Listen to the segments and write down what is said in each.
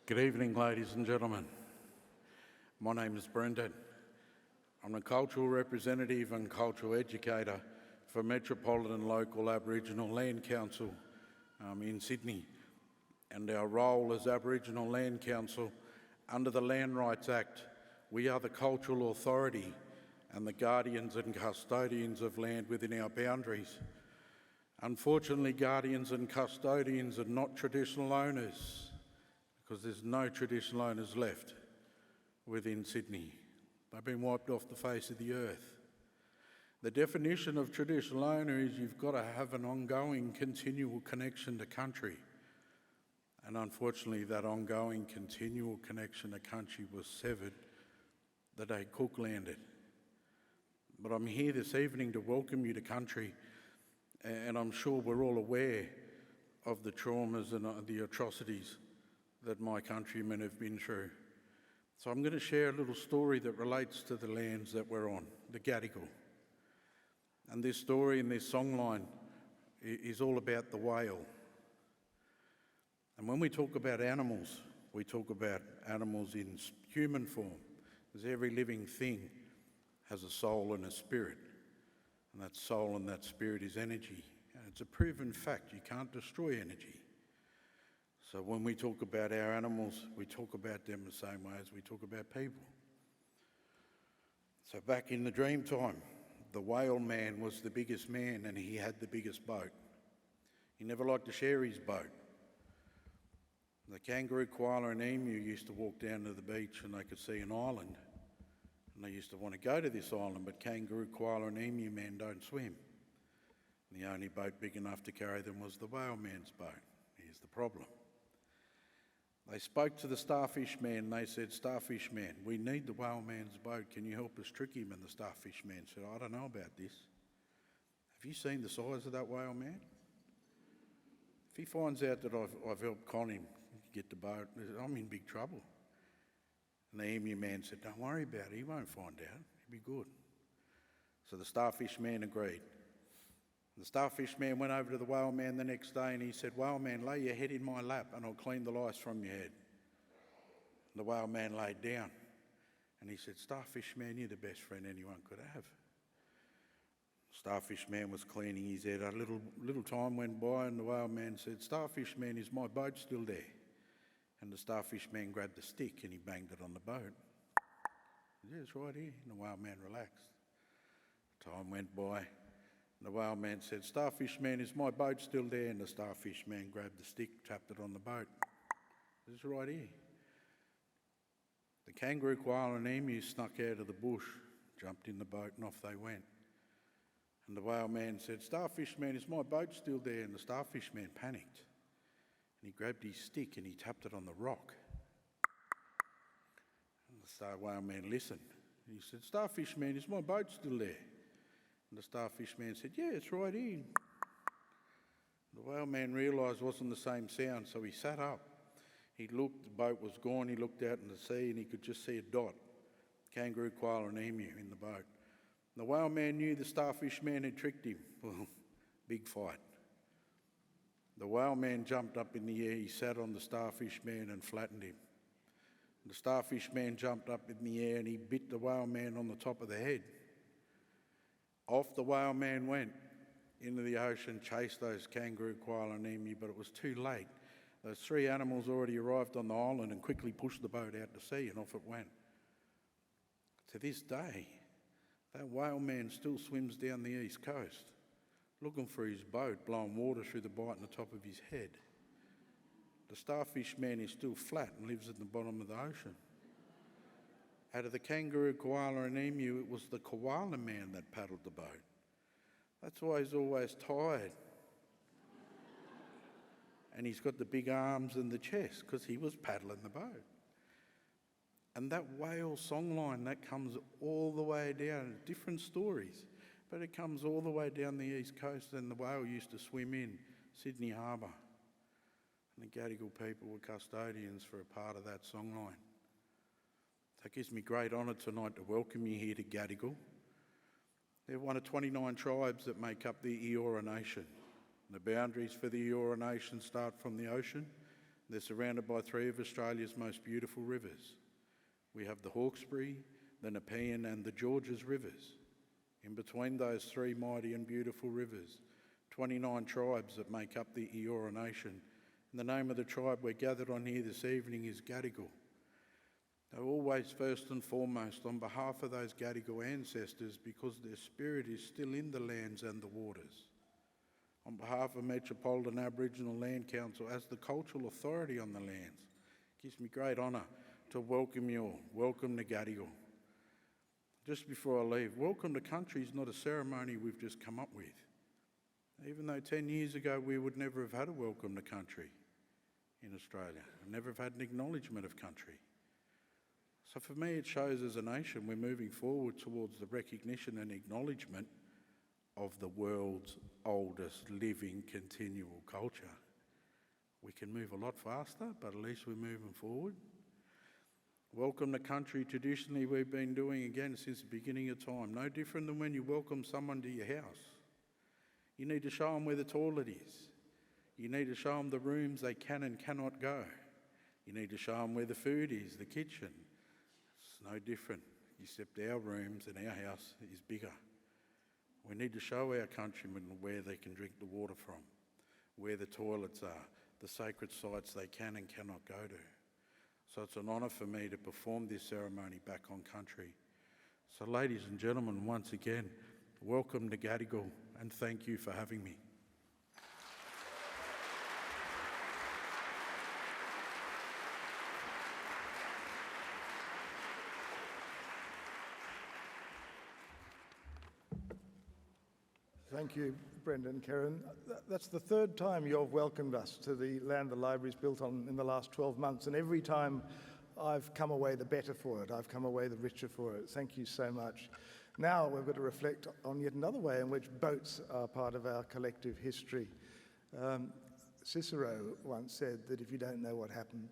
Good evening, ladies and gentlemen. My name is Brendan. I'm a cultural representative and cultural educator for Metropolitan Local Aboriginal Land Council in Sydney. And our role as Aboriginal Land Council under the Land Rights Act, we are the cultural authority and the guardians and custodians of land within our boundaries. Unfortunately, guardians and custodians are not traditional owners, because there's no traditional owners left within Sydney. They've been wiped off the face of the earth. The definition of traditional owner is you've got to have an ongoing, continual connection to country. And unfortunately, that ongoing, continual connection to country was severed the day Cook landed. But I'm here this evening to welcome you to country, and I'm sure we're all aware of the traumas and the atrocities that my countrymen have been through. So I'm going to share a little story that relates to the lands that we're on, the Gadigal. And this story and this songline is all about the whale. And when we talk about animals, we talk about animals in human form, because every living thing has a soul and a spirit. And that soul and that spirit is energy. And it's a proven fact, you can't destroy energy. So when we talk about our animals, we talk about them the same way as we talk about people. So back in the dream time, the whale man was the biggest man and he had the biggest boat. He never liked to share his boat. The kangaroo, koala and emu used to walk down to the beach and they could see an island. And they used to want to go to this island, but kangaroo, koala and emu man don't swim. And the only boat big enough to carry them was the whale man's boat. Here's the problem. They spoke to the starfish man and they said, "Starfish man, we need the whale man's boat. Can you help us trick him?" And the starfish man said, "I don't know about this. Have you seen the size of that whale man? If he finds out that I've helped con him get the boat, I'm in big trouble." And the emu man said, "Don't worry about it. He won't find out. He'll be good." So the starfish man agreed. The starfish man went over to the whale man the next day and he said, "Whale man, lay your head in my lap and I'll clean the lice from your head." And the whale man laid down and he said, "Starfish man, you're the best friend anyone could have." Starfish man was cleaning his head. A little time went by and the whale man said, "Starfish man, is my boat still there?" And the starfish man grabbed the stick and he banged it on the boat. "Yeah, it's right here." And the whale man relaxed. Time went by. And the whale man said, "Starfish man, is my boat still there?" And the starfish man grabbed the stick, tapped it on the boat. "It's right here." The kangaroo, koala and emu snuck out of the bush, jumped in the boat and off they went. And the whale man said, "Starfish man, is my boat still there?" And the starfish man panicked. And he grabbed his stick and he tapped it on the rock. And the whale man listened. And he said, "Starfish man, is my boat still there?" And the starfish man said, "Yeah, it's right here." The whale man realised it wasn't the same sound, so he sat up. He looked, the boat was gone, he looked out in the sea and he could just see a dot. Kangaroo, koala and emu in the boat. The whale man knew the starfish man had tricked him. Well, big fight. The whale man jumped up in the air, he sat on the starfish man and flattened him. The starfish man jumped up in the air and he bit the whale man on the top of the head. Off the whale man went into the ocean, chased those kangaroo, koala and emu, but it was too late. Those three animals already arrived on the island and quickly pushed the boat out to sea and off it went. To this day, that whale man still swims down the east coast, looking for his boat, blowing water through the bite in the top of his head. The starfish man is still flat and lives at the bottom of the ocean. Out of the kangaroo, koala and emu, it was the koala man that paddled the boat. That's why he's always tired. And he's got the big arms and the chest, because he was paddling the boat. And that whale songline, that comes all the way down, different stories, but it comes all the way down the east coast, and the whale used to swim in Sydney Harbour. And the Gadigal people were custodians for a part of that songline. So it gives me great honour tonight to welcome you here to Gadigal. They're one of 29 tribes that make up the Eora Nation. The boundaries for the Eora Nation start from the ocean. They're surrounded by three of Australia's most beautiful rivers. We have the Hawkesbury, the Nepean and the Georges rivers. In between those three mighty and beautiful rivers, 29 tribes that make up the Eora Nation. And the name of the tribe we're gathered on here this evening is Gadigal. They're always first and foremost on behalf of those Gadigal ancestors, because their spirit is still in the lands and the waters. On behalf of Metropolitan Aboriginal Land Council, as the cultural authority on the lands, it gives me great honour to welcome you all. Welcome to Gadigal. Just before I leave, welcome to country is not a ceremony we've just come up with. Even though 10 years ago we would never have had a welcome to country in Australia, and never have had an acknowledgement of country. So for me, it shows as a nation we're moving forward towards the recognition and acknowledgement of the world's oldest living continual culture. We can move a lot faster, but at least we're moving forward. Welcome to country, traditionally we've been doing again since the beginning of time. No different than when you welcome someone to your house. You need to show them where the toilet is. You need to show them the rooms they can and cannot go. You need to show them where the food is, the kitchen. It's no different, except our rooms and our house is bigger. We need to show our countrymen where they can drink the water from, where the toilets are, the sacred sites they can and cannot go to. So it's an honour for me to perform this ceremony back on country. So ladies and gentlemen, once again, welcome to Gadigal and thank you for having me. Thank you, Brendan, Karen. That's the third time you've welcomed us to the land the library's built on in the last 12 months, and every time I've come away the better for it. I've come away the richer for it. Thank you so much. Now we've got to reflect on yet another way in which boats are part of our collective history. Cicero once said that if you don't know what happened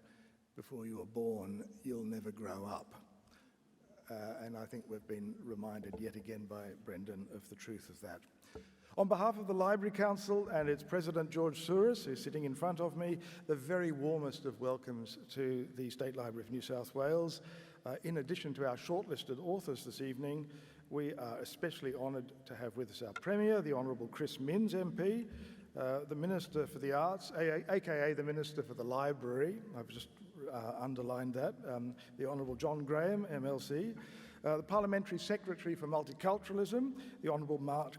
before you were born, you'll never grow up. And I think we've been reminded yet again by Brendan of the truth of that. On behalf of the Library Council and its President, George Soros, who's sitting in front of me, the very warmest of welcomes to the State Library of New South Wales. In addition to our shortlisted authors this evening, we are especially honoured to have with us our Premier, the Honourable Chris Minns MP, the Minister for the Arts, aka the Minister for the Library, I've just underlined that, the Honourable John Graham, MLC, the Parliamentary Secretary for Multiculturalism, the Honourable Mark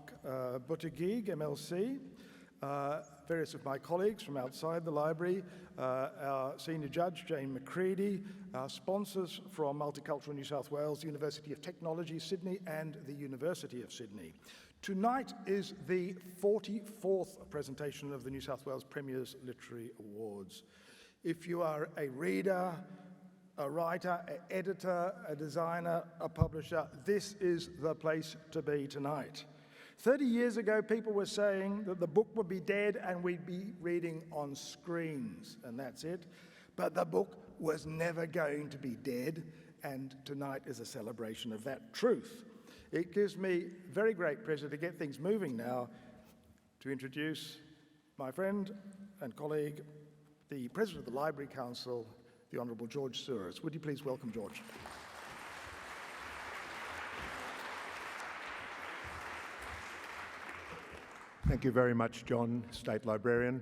Buttigieg, MLC, various of my colleagues from outside the library, our Senior Judge, Jane McCready, our sponsors from Multicultural New South Wales, the University of Technology, Sydney, and the University of Sydney. Tonight is the 44th presentation of the New South Wales Premier's Literary Awards. If you are a reader, a writer, an editor, a designer, a publisher, this is the place to be tonight. 30 years ago, people were saying that the book would be dead and we'd be reading on screens, and that's it. But the book was never going to be dead, and tonight is a celebration of that truth. It gives me very great pleasure to get things moving now to introduce my friend and colleague, the President of the Library Council, the Honourable George Soros. Would you please welcome George? Thank you very much, John, State Librarian.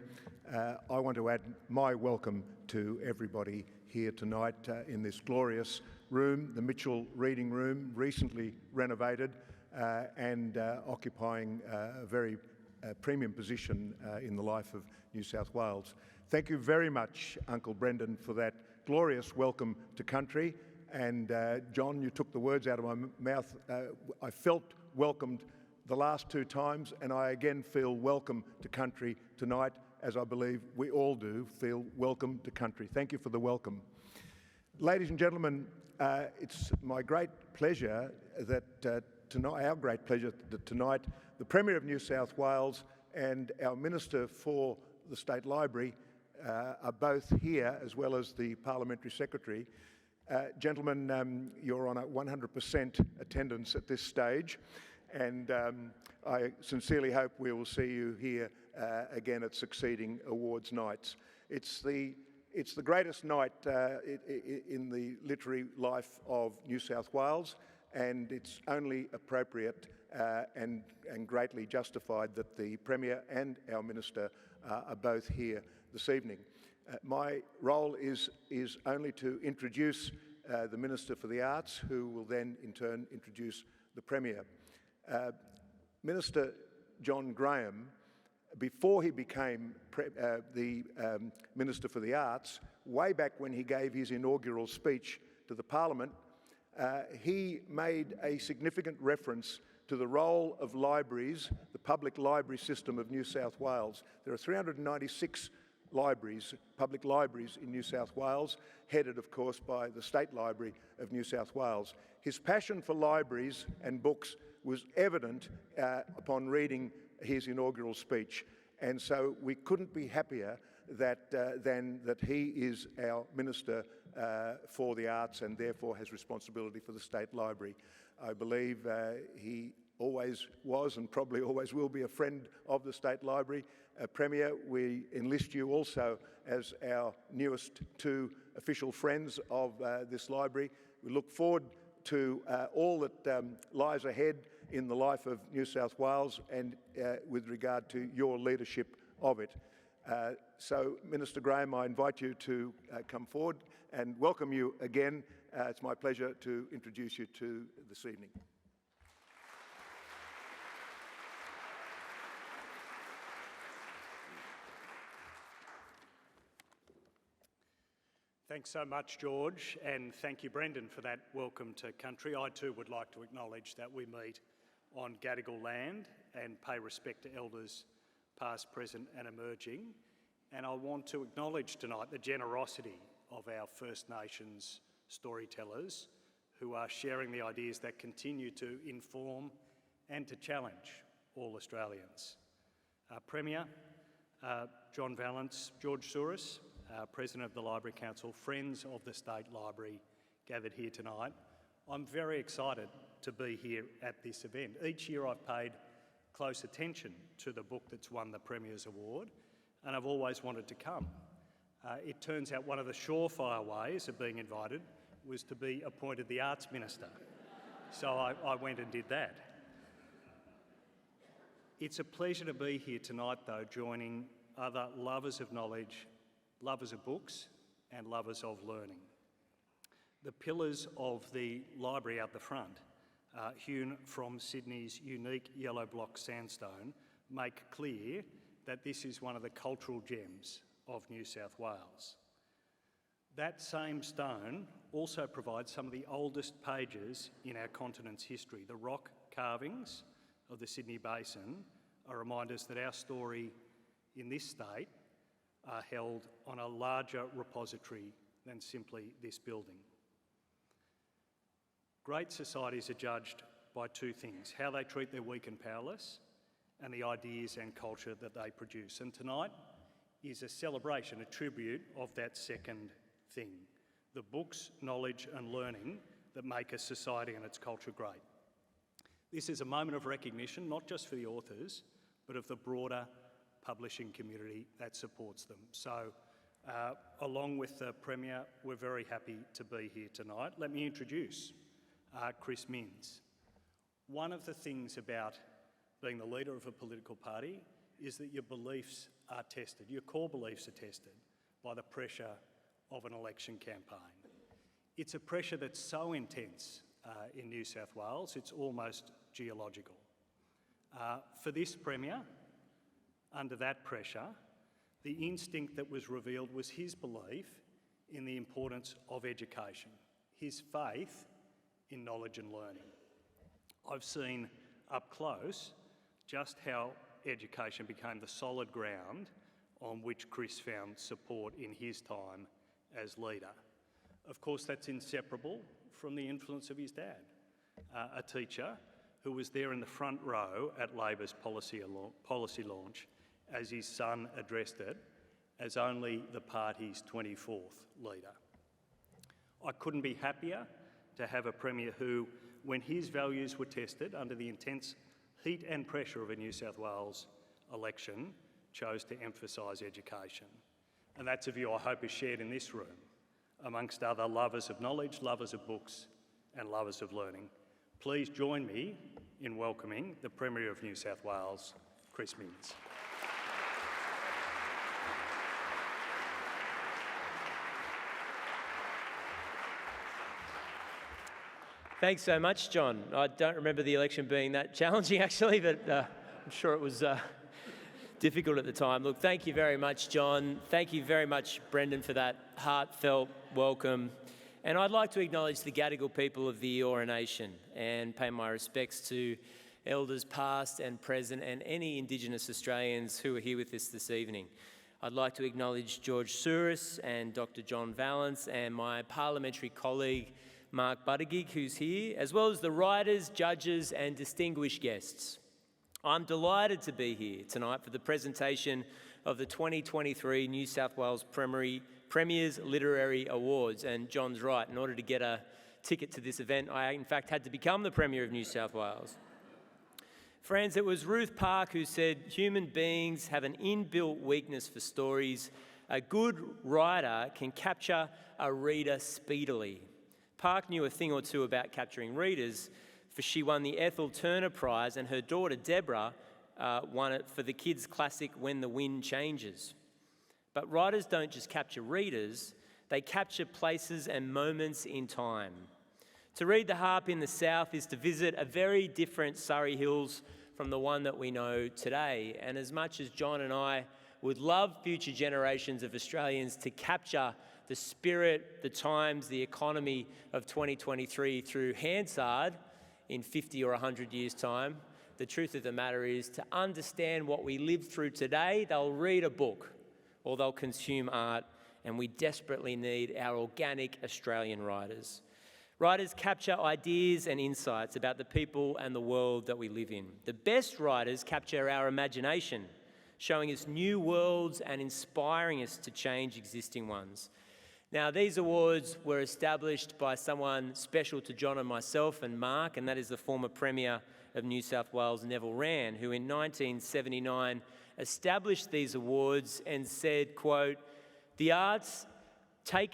I want to add my welcome to everybody here tonight in this glorious room, the Mitchell Reading Room, recently renovated and occupying a very premium position in the life of New South Wales. Thank you very much, Uncle Brendan, for that glorious welcome to country. And John, you took the words out of my mouth. I felt welcomed the last two times, and I again feel welcome to country tonight, as I believe we all do feel welcome to country. Thank you for the welcome. Ladies and gentlemen, it's my great pleasure that tonight, our great pleasure that tonight, the Premier of New South Wales and our Minister for the State Library are both here, as well as the Parliamentary Secretary. Gentlemen, you're on a 100% attendance at this stage, and I sincerely hope we will see you here again at succeeding awards nights. It's the greatest night in the literary life of New South Wales, and it's only appropriate and greatly justified that the Premier and our Minister are both here this evening. My role is only to introduce the Minister for the Arts, who will then in turn introduce the Premier. Minister John Graham, before he became the Minister for the Arts, way back when he gave his inaugural speech to the Parliament, he made a significant reference to the role of libraries, the public library system of New South Wales. There are 396 libraries, public libraries in New South Wales, headed of course by the State Library of New South Wales. His passion for libraries and books was evident upon reading his inaugural speech, and so we couldn't be happier than that he is our Minister for the Arts and therefore has responsibility for the State Library. I believe he always was and probably always will be a friend of the State Library. Premier, we enlist you also as our newest two official friends of this library. We look forward to all that lies ahead in the life of New South Wales and with regard to your leadership of it. So, Minister Graham, I invite you to come forward and welcome you again. It's my pleasure to introduce you to this evening. Thanks so much, George, and thank you, Brendan, for that welcome to country. I too would like to acknowledge that we meet on Gadigal land and pay respect to elders past, present and emerging. And I want to acknowledge tonight the generosity of our First Nations storytellers who are sharing the ideas that continue to inform and to challenge all Australians. Premier, John Vallance, George Soros, President of the Library Council, friends of the State Library gathered here tonight. I'm very excited to be here at this event. Each year I've paid close attention to the book that's won the Premier's Award, and I've always wanted to come. It turns out one of the surefire ways of being invited was to be appointed the Arts Minister. So I went and did that. It's a pleasure to be here tonight, though, joining other lovers of knowledge, lovers of books and lovers of learning. The pillars of the library out the front, hewn from Sydney's unique yellow block sandstone, make clear that this is one of the cultural gems of New South Wales. That same stone also provides some of the oldest pages in our continent's history. The rock carvings of the Sydney Basin are reminders that our story in this state are held on a larger repository than simply this building. Great societies are judged by two things: how they treat their weak and powerless and the ideas and culture that they produce. And tonight is a celebration, a tribute of that second thing: the books, knowledge and learning that make a society and its culture great. This is a moment of recognition, not just for the authors, but of the broader publishing community that supports them. So, along with the Premier, we're very happy to be here tonight. Let me introduce Chris Minns. One of the things about being the leader of a political party is that your beliefs are tested, your core beliefs are tested by the pressure of an election campaign. It's a pressure that's so intense in New South Wales, it's almost geological. For this Premier, under that pressure, the instinct that was revealed was his belief in the importance of education, his faith in knowledge and learning. I've seen up close just how education became the solid ground on which Chris found support in his time as leader. Of course, that's inseparable from the influence of his dad, a teacher who was there in the front row at Labor's policy launch as his son addressed it as only the party's 24th leader. I couldn't be happier to have a Premier who, when his values were tested under the intense heat and pressure of a New South Wales election, chose to emphasise education. And that's a view I hope is shared in this room, amongst other lovers of knowledge, lovers of books and lovers of learning. Please join me in welcoming the Premier of New South Wales, Chris Minns. Thanks so much, John. I don't remember the election being that challenging, actually, but I'm sure it was difficult at the time. Look, thank you very much, John. Thank you very much, Brendan, for that heartfelt welcome. And I'd like to acknowledge the Gadigal people of the Eora Nation and pay my respects to elders past and present and any Indigenous Australians who are here with us this evening. I'd like to acknowledge George Soros and Dr. John Vallance and my parliamentary colleague, Mark Buttigieg, who's here, as well as the writers, judges and distinguished guests. I'm delighted to be here tonight for the presentation of the 2023 New South Wales Premier's Literary Awards. And John's right, in order to get a ticket to this event, I in fact had to become the Premier of New South Wales. Friends, it was Ruth Park who said, "Human beings have an inbuilt weakness for stories. A good writer can capture a reader speedily." Park knew a thing or two about capturing readers, for she won the Ethel Turner Prize, and her daughter Deborah won it for the kids' classic When the Wind Changes. But writers don't just capture readers, they capture places and moments in time. To read The Harp in the South is to visit a very different Surrey Hills from the one that we know today. And as much as John and I would love future generations of Australians to capture the spirit, the times, the economy of 2023 through Hansard in 50 or 100 years' time, the truth of the matter is, to understand what we live through today, they'll read a book or they'll consume art, and we desperately need our organic Australian writers. Writers capture ideas and insights about the people and the world that we live in. The best writers capture our imagination, showing us new worlds and inspiring us to change existing ones. Now, these awards were established by someone special to John and myself and Mark, and that is the former Premier of New South Wales, Neville Wran, who in 1979 established these awards and said, quote, the arts to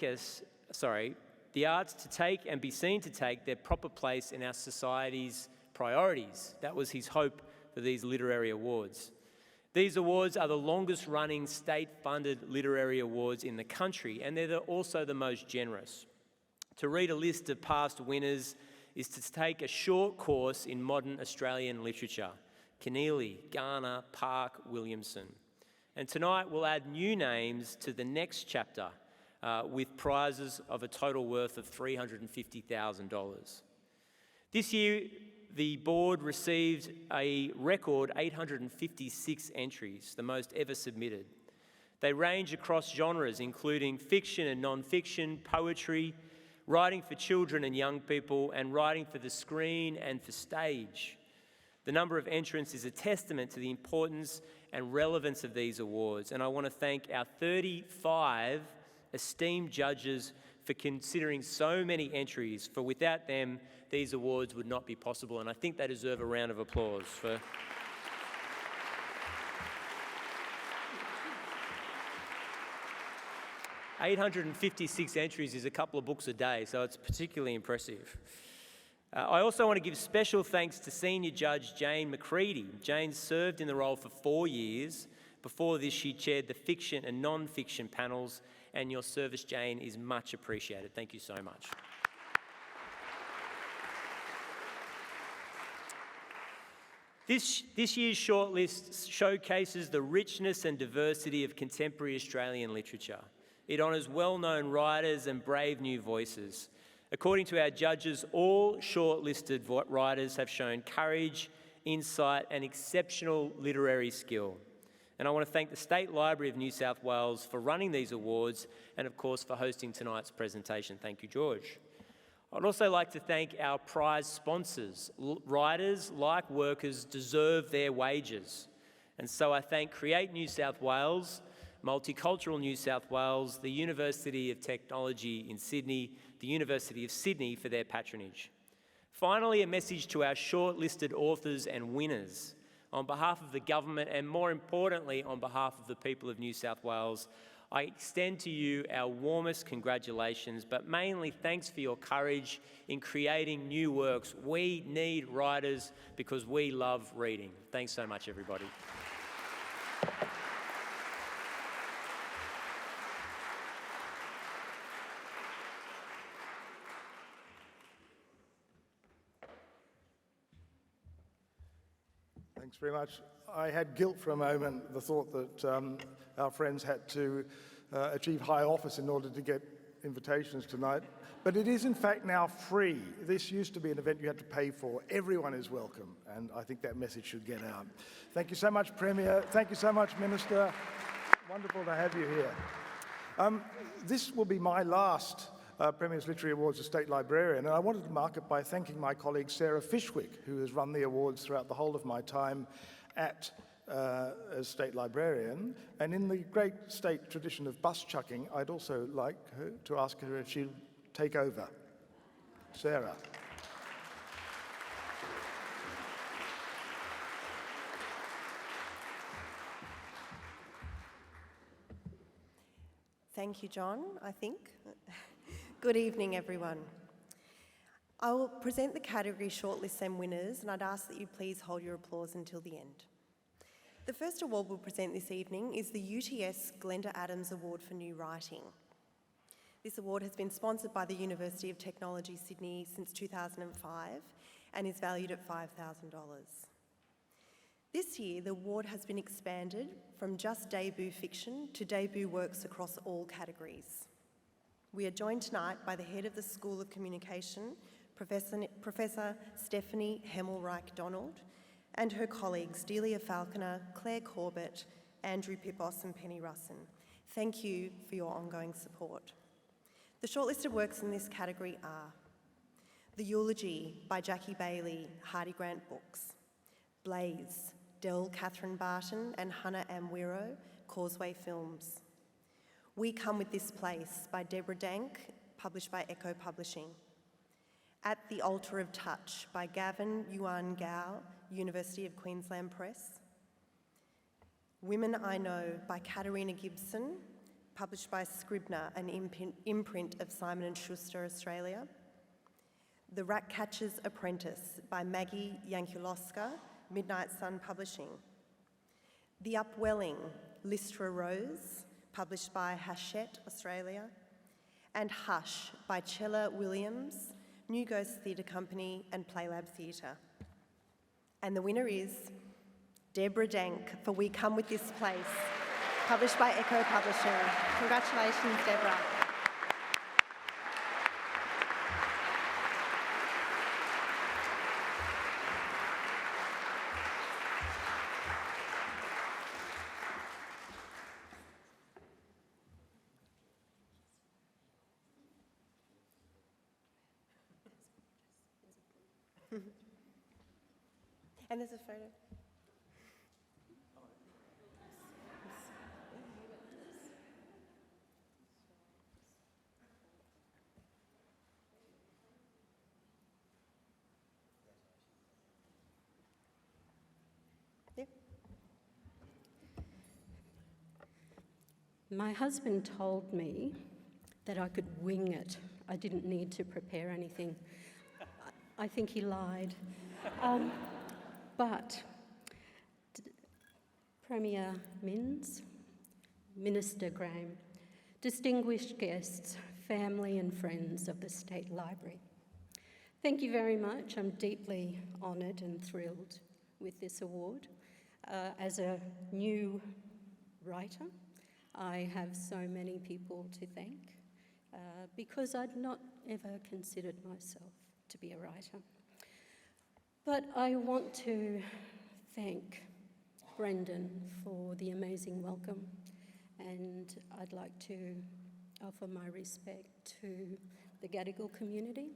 take and be seen to take their proper place in our society's priorities. That was his hope for these literary awards. These awards are the longest running state-funded literary awards in the country, and they're also the most generous. To read a list of past winners is to take a short course in modern Australian literature. Keneally, Garner, Park, Williamson. And tonight we'll add new names to the next chapter with prizes of a total worth of $350,000. This year, the board received a record 856 entries, the most ever submitted. They range across genres, including fiction and non-fiction, poetry, writing for children and young people, and writing for the screen and for stage. The number of entrants is a testament to the importance and relevance of these awards, and I want to thank our 35 esteemed judges for considering so many entries, for without them, these awards would not be possible, and I think they deserve a round of applause for... 856 entries is a couple of books a day, so it's particularly impressive. I also want to give special thanks to Senior Judge Jane McCready. Jane served in the role for 4 years. Before this, she chaired the fiction and non-fiction panels, and your service, Jane, is much appreciated. Thank you so much. This year's shortlist showcases the richness and diversity of contemporary Australian literature. It honours well-known writers and brave new voices. According to our judges, all shortlisted writers have shown courage, insight and exceptional literary skill. And I want to thank the State Library of New South Wales for running these awards and, of course, for hosting tonight's presentation. Thank you, George. I'd also like to thank our prize sponsors. Writers, like workers, deserve their wages. And so I thank Create New South Wales, Multicultural New South Wales, the University of Technology in Sydney, the University of Sydney for their patronage. Finally, a message to our shortlisted authors and winners. On behalf of the government and more importantly, on behalf of the people of New South Wales, I extend to you our warmest congratulations, but mainly thanks for your courage in creating new works. We need writers because we love reading. Thanks so much, everybody. Thanks very much. I had guilt for a moment, the thought that our friends had to achieve high office in order to get invitations tonight. But it is in fact now free. This used to be an event you had to pay for. Everyone is welcome, and I think that message should get out. Thank you so much, Premier. Thank you so much, Minister. Wonderful to have you here. This will be my last Premier's Literary Awards as State Librarian, and I wanted to mark it by thanking my colleague Sarah Fishwick, who has run the awards throughout the whole of my time at as state librarian, and in the great state tradition of bus chucking, I'd also like to ask her if she'll take over. Sarah. Thank you, John, I think. Good evening, everyone. I will present the category shortlists and winners, and I'd ask that you please hold your applause until the end. The first award we'll present this evening is the UTS Glenda Adams Award for New Writing. This award has been sponsored by the University of Technology, Sydney since 2005 and is valued at $5,000. This year, the award has been expanded from just debut fiction to debut works across all categories. We are joined tonight by the head of the School of Communication, Professor Stephanie Hemmelreich-Donald, and her colleagues Delia Falconer, Claire Corbett, Andrew Pipos and Penny Russin. Thank you for your ongoing support. The shortlisted works in this category are The Eulogy by Jackie Bailey, Hardy Grant Books, Blaze, Del Catherine Barton and Hannah Amwiro, Causeway Films, We Come With This Place by Deborah Dank, published by Echo Publishing, At the Altar of Touch by Gavin Yuan Gao, University of Queensland Press, Women I Know by Katarina Gibson, published by Scribner, an imprint of Simon & Schuster, Australia, The Ratcatcher's Apprentice by Maggie Yankulowska, Midnight Sun Publishing, The Upwelling, Lystra Rose, published by Hachette, Australia, and Hush by Chella Williams, New Ghost Theatre Company and Playlab Theatre. And the winner is Deborah Dank for We Come With This Place, published by Echo Publishing. Congratulations, Deborah. And there's a photo. Yeah. My husband told me that I could wing it. I didn't need to prepare anything. I think he lied. But Premier Minns, Minister Graham, distinguished guests, family and friends of the State Library, thank you very much. I'm deeply honoured and thrilled with this award. As a new writer, I have so many people to thank because I'd not ever considered myself to be a writer. But I want to thank Brendan for the amazing welcome, and I'd like to offer my respect to the Gadigal community,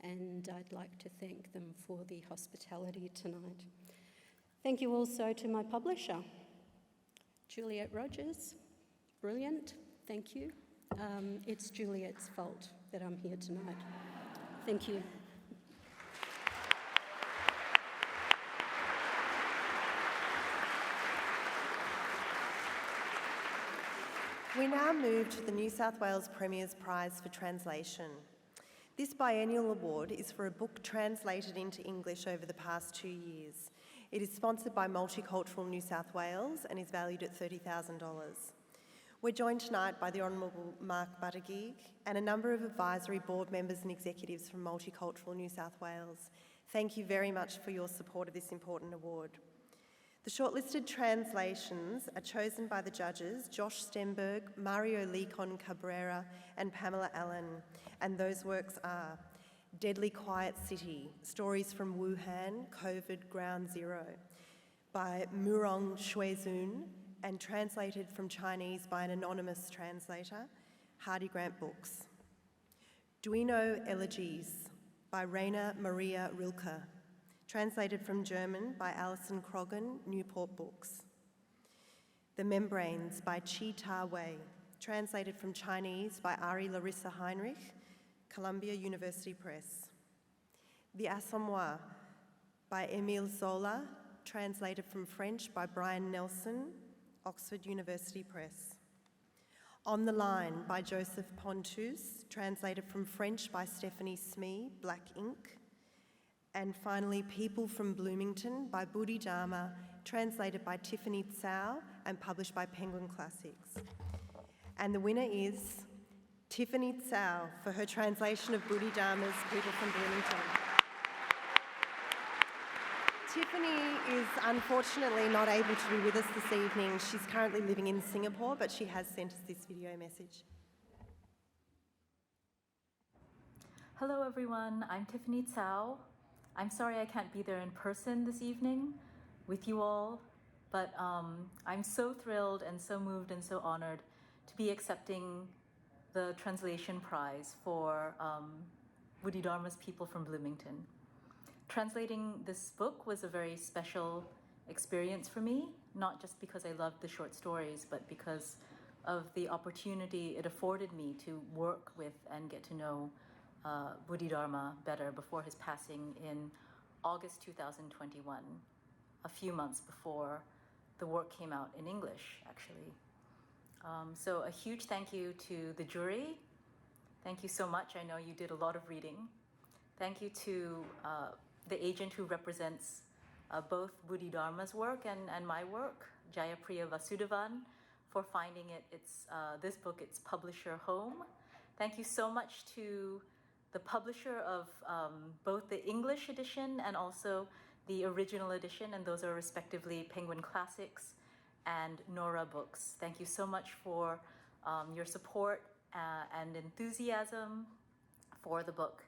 and I'd like to thank them for the hospitality tonight. Thank you also to my publisher, Juliet Rogers. Brilliant, thank you. It's Juliet's fault that I'm here tonight. Thank you. We now move to the New South Wales Premier's Prize for Translation. This biennial award is for a book translated into English over the past 2 years. It is sponsored by Multicultural New South Wales and is valued at $30,000. We're joined tonight by the Honourable Mark Buttigieg and a number of advisory board members and executives from Multicultural New South Wales. Thank you very much for your support of this important award. The shortlisted translations are chosen by the judges Josh Stenberg, Mario Lecon Cabrera and Pamela Allen, and those works are Deadly Quiet City, Stories from Wuhan, COVID Ground Zero, by Murong Shuizun, and translated from Chinese by an anonymous translator, Hardy Grant Books. Duino Elegies, by Rainer Maria Rilke, translated from German by Alison Croggan, Newport Books. The Membranes by Chi Ta Wei, translated from Chinese by Ari Larissa Heinrich, Columbia University Press. The Assommoir by Émile Zola, translated from French by Brian Nelson, Oxford University Press. On the Line by Joseph Pontus, translated from French by Stephanie Smee, Black Ink. And finally, People from Bloomington by Buddhi Dharma, translated by Tiffany Tsao and published by Penguin Classics. And the winner is Tiffany Tsao for her translation of Buddhi Dharma's People from Bloomington. Tiffany is unfortunately not able to be with us this evening. She's currently living in Singapore, but she has sent us this video message. Hello everyone, I'm Tiffany Tsao. I'm sorry I can't be there in person this evening with you all, but I'm so thrilled and so moved and so honored to be accepting the translation prize for Buddhi Dharma's People from Bloomington. Translating this book was a very special experience for me, not just because I loved the short stories, but because of the opportunity it afforded me to work with and get to know Buddhi Dharma better before his passing in August 2021, a few months before the work came out in English, actually. So a huge thank you to the jury. Thank you so much. I know you did a lot of reading. Thank you to the agent who represents both Buddhi Dharma's work and my work, Jayapriya Vasudevan, for finding this book its publisher home. Thank you so much to the publisher of both the English edition and also the original edition, and those are respectively Penguin Classics and Nora Books. Thank you so much for your support and enthusiasm for the book.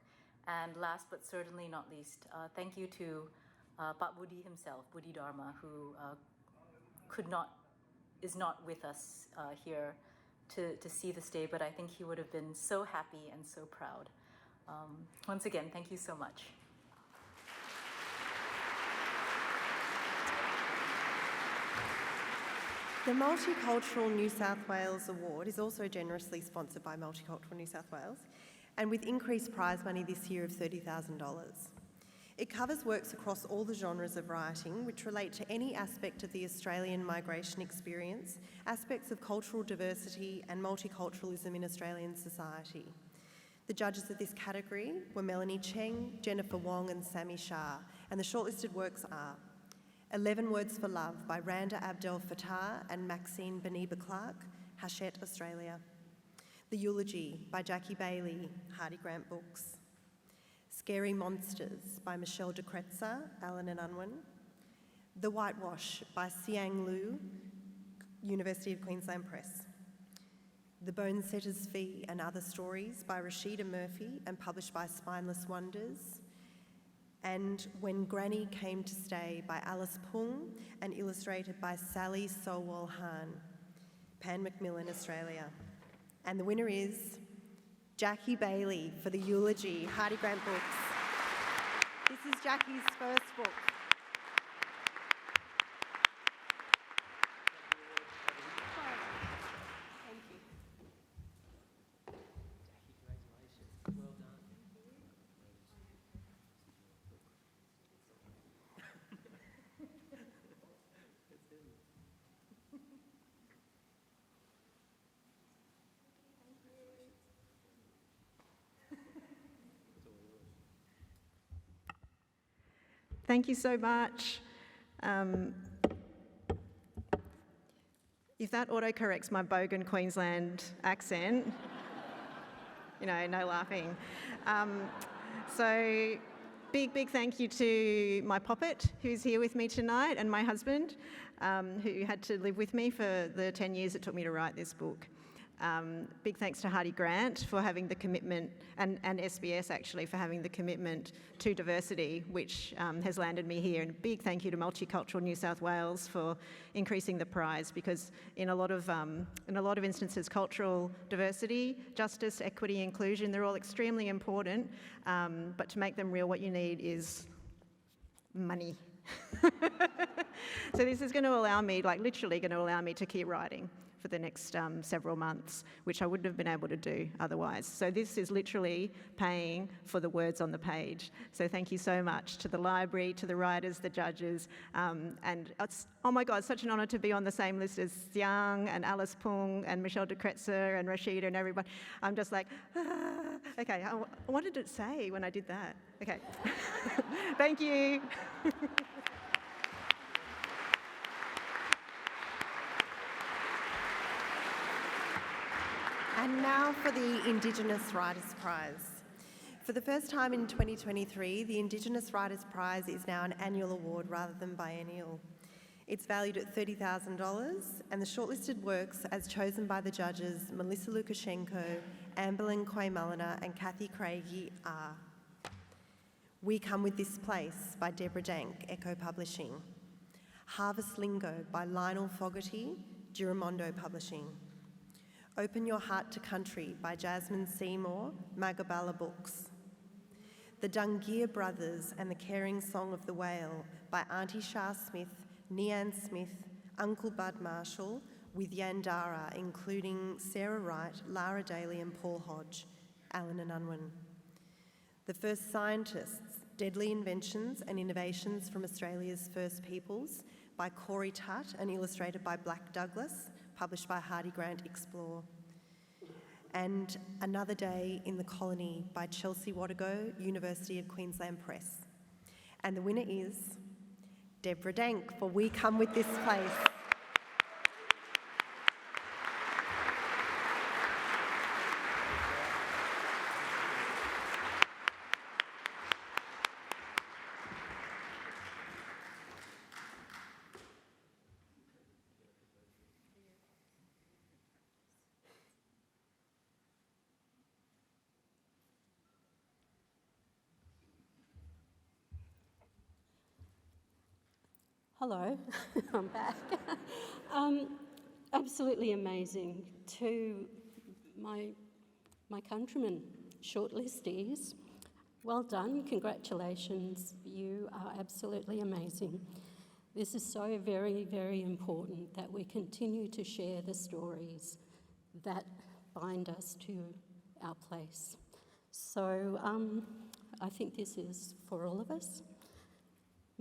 And last but certainly not least, thank you to Pak Buddhi himself, Buddhi Dharma, who is not with us here to see this day, but I think he would have been so happy and so proud. Once again, thank you so much. The Multicultural New South Wales Award is also generously sponsored by Multicultural New South Wales, and with increased prize money this year of $30,000. It covers works across all the genres of writing which relate to any aspect of the Australian migration experience, aspects of cultural diversity and multiculturalism in Australian society. The judges of this category were Melanie Cheng, Jennifer Wong and Sammy Shah, and the shortlisted works are 11 Words for Love by Randa Abdel Fattah and Maxine Beniba Clark, Hachette, Australia. The Eulogy by Jackie Bailey, Hardy Grant Books. Scary Monsters by Michelle de Kretzer, Allen and Unwin. The Whitewash by Siang Liu, University of Queensland Press. The Bone Setter's Fee and Other Stories by Rashida Murphy and published by Spineless Wonders. And When Granny Came to Stay by Alice Pung and illustrated by Sally Solwal Han, Pan Macmillan, Australia. And the winner is Jackie Bailey for The Eulogy, Hardy Grant Books. This is Jackie's first book. Thank you. Jackie, congratulations. Well done. Thank you so much. If that autocorrects my Bogan Queensland accent, no laughing. So big thank you to my poppet who's here with me tonight and my husband who had to live with me for the 10 years it took me to write this book. Big thanks to Hardy Grant for having the commitment, and SBS actually for having the commitment to diversity, which has landed me here. And big thank you to Multicultural New South Wales for increasing the prize, because in a lot of instances, cultural diversity, justice, equity, inclusion, they're all extremely important. But to make them real, what you need is money. So this is going to allow me, like literally going to allow me to keep writing for the next several months, which I wouldn't have been able to do otherwise. So this is literally paying for the words on the page. So thank you so much to the library, to the writers, the judges, and it's, oh my God, such an honour to be on the same list as Xiang and Alice Pung and Michelle de Kretzer and Rashida and everybody. I'm just like, okay, what did it say when I did that? Okay, thank you. And now for the Indigenous Writers' Prize. For the first time in 2023, the Indigenous Writers' Prize is now an annual award rather than biennial. It's valued at $30,000, and the shortlisted works, as chosen by the judges Melissa Lukashenko, Amberlyn Quay-Mulliner and Kathy Craigie, are We Come With This Place by Deborah Dank, Echo Publishing, Harvest Lingo by Lionel Fogarty, Giramondo Publishing, Open Your Heart to Country by Jasmine Seymour, Magabala Books, The Dungear Brothers and the Caring Song of the Whale by Auntie Shah Smith, Nian Smith, Uncle Bud Marshall, with Yandara, including Sarah Wright, Lara Daly and Paul Hodge, Alan and Unwin. The First Scientists, Deadly Inventions and Innovations from Australia's First Peoples by Corey Tutt and illustrated by Black Douglas, published by Hardy Grant Explore. And Another Day in the Colony by Chelsea Wadago, University of Queensland Press. And the winner is Deborah Dank for We Come With This Place. Hello, I'm back. Absolutely amazing. To my countrymen, shortlistees, well done, congratulations. You are absolutely amazing. This is so very, very important that we continue to share the stories that bind us to our place. So I think this is for all of us.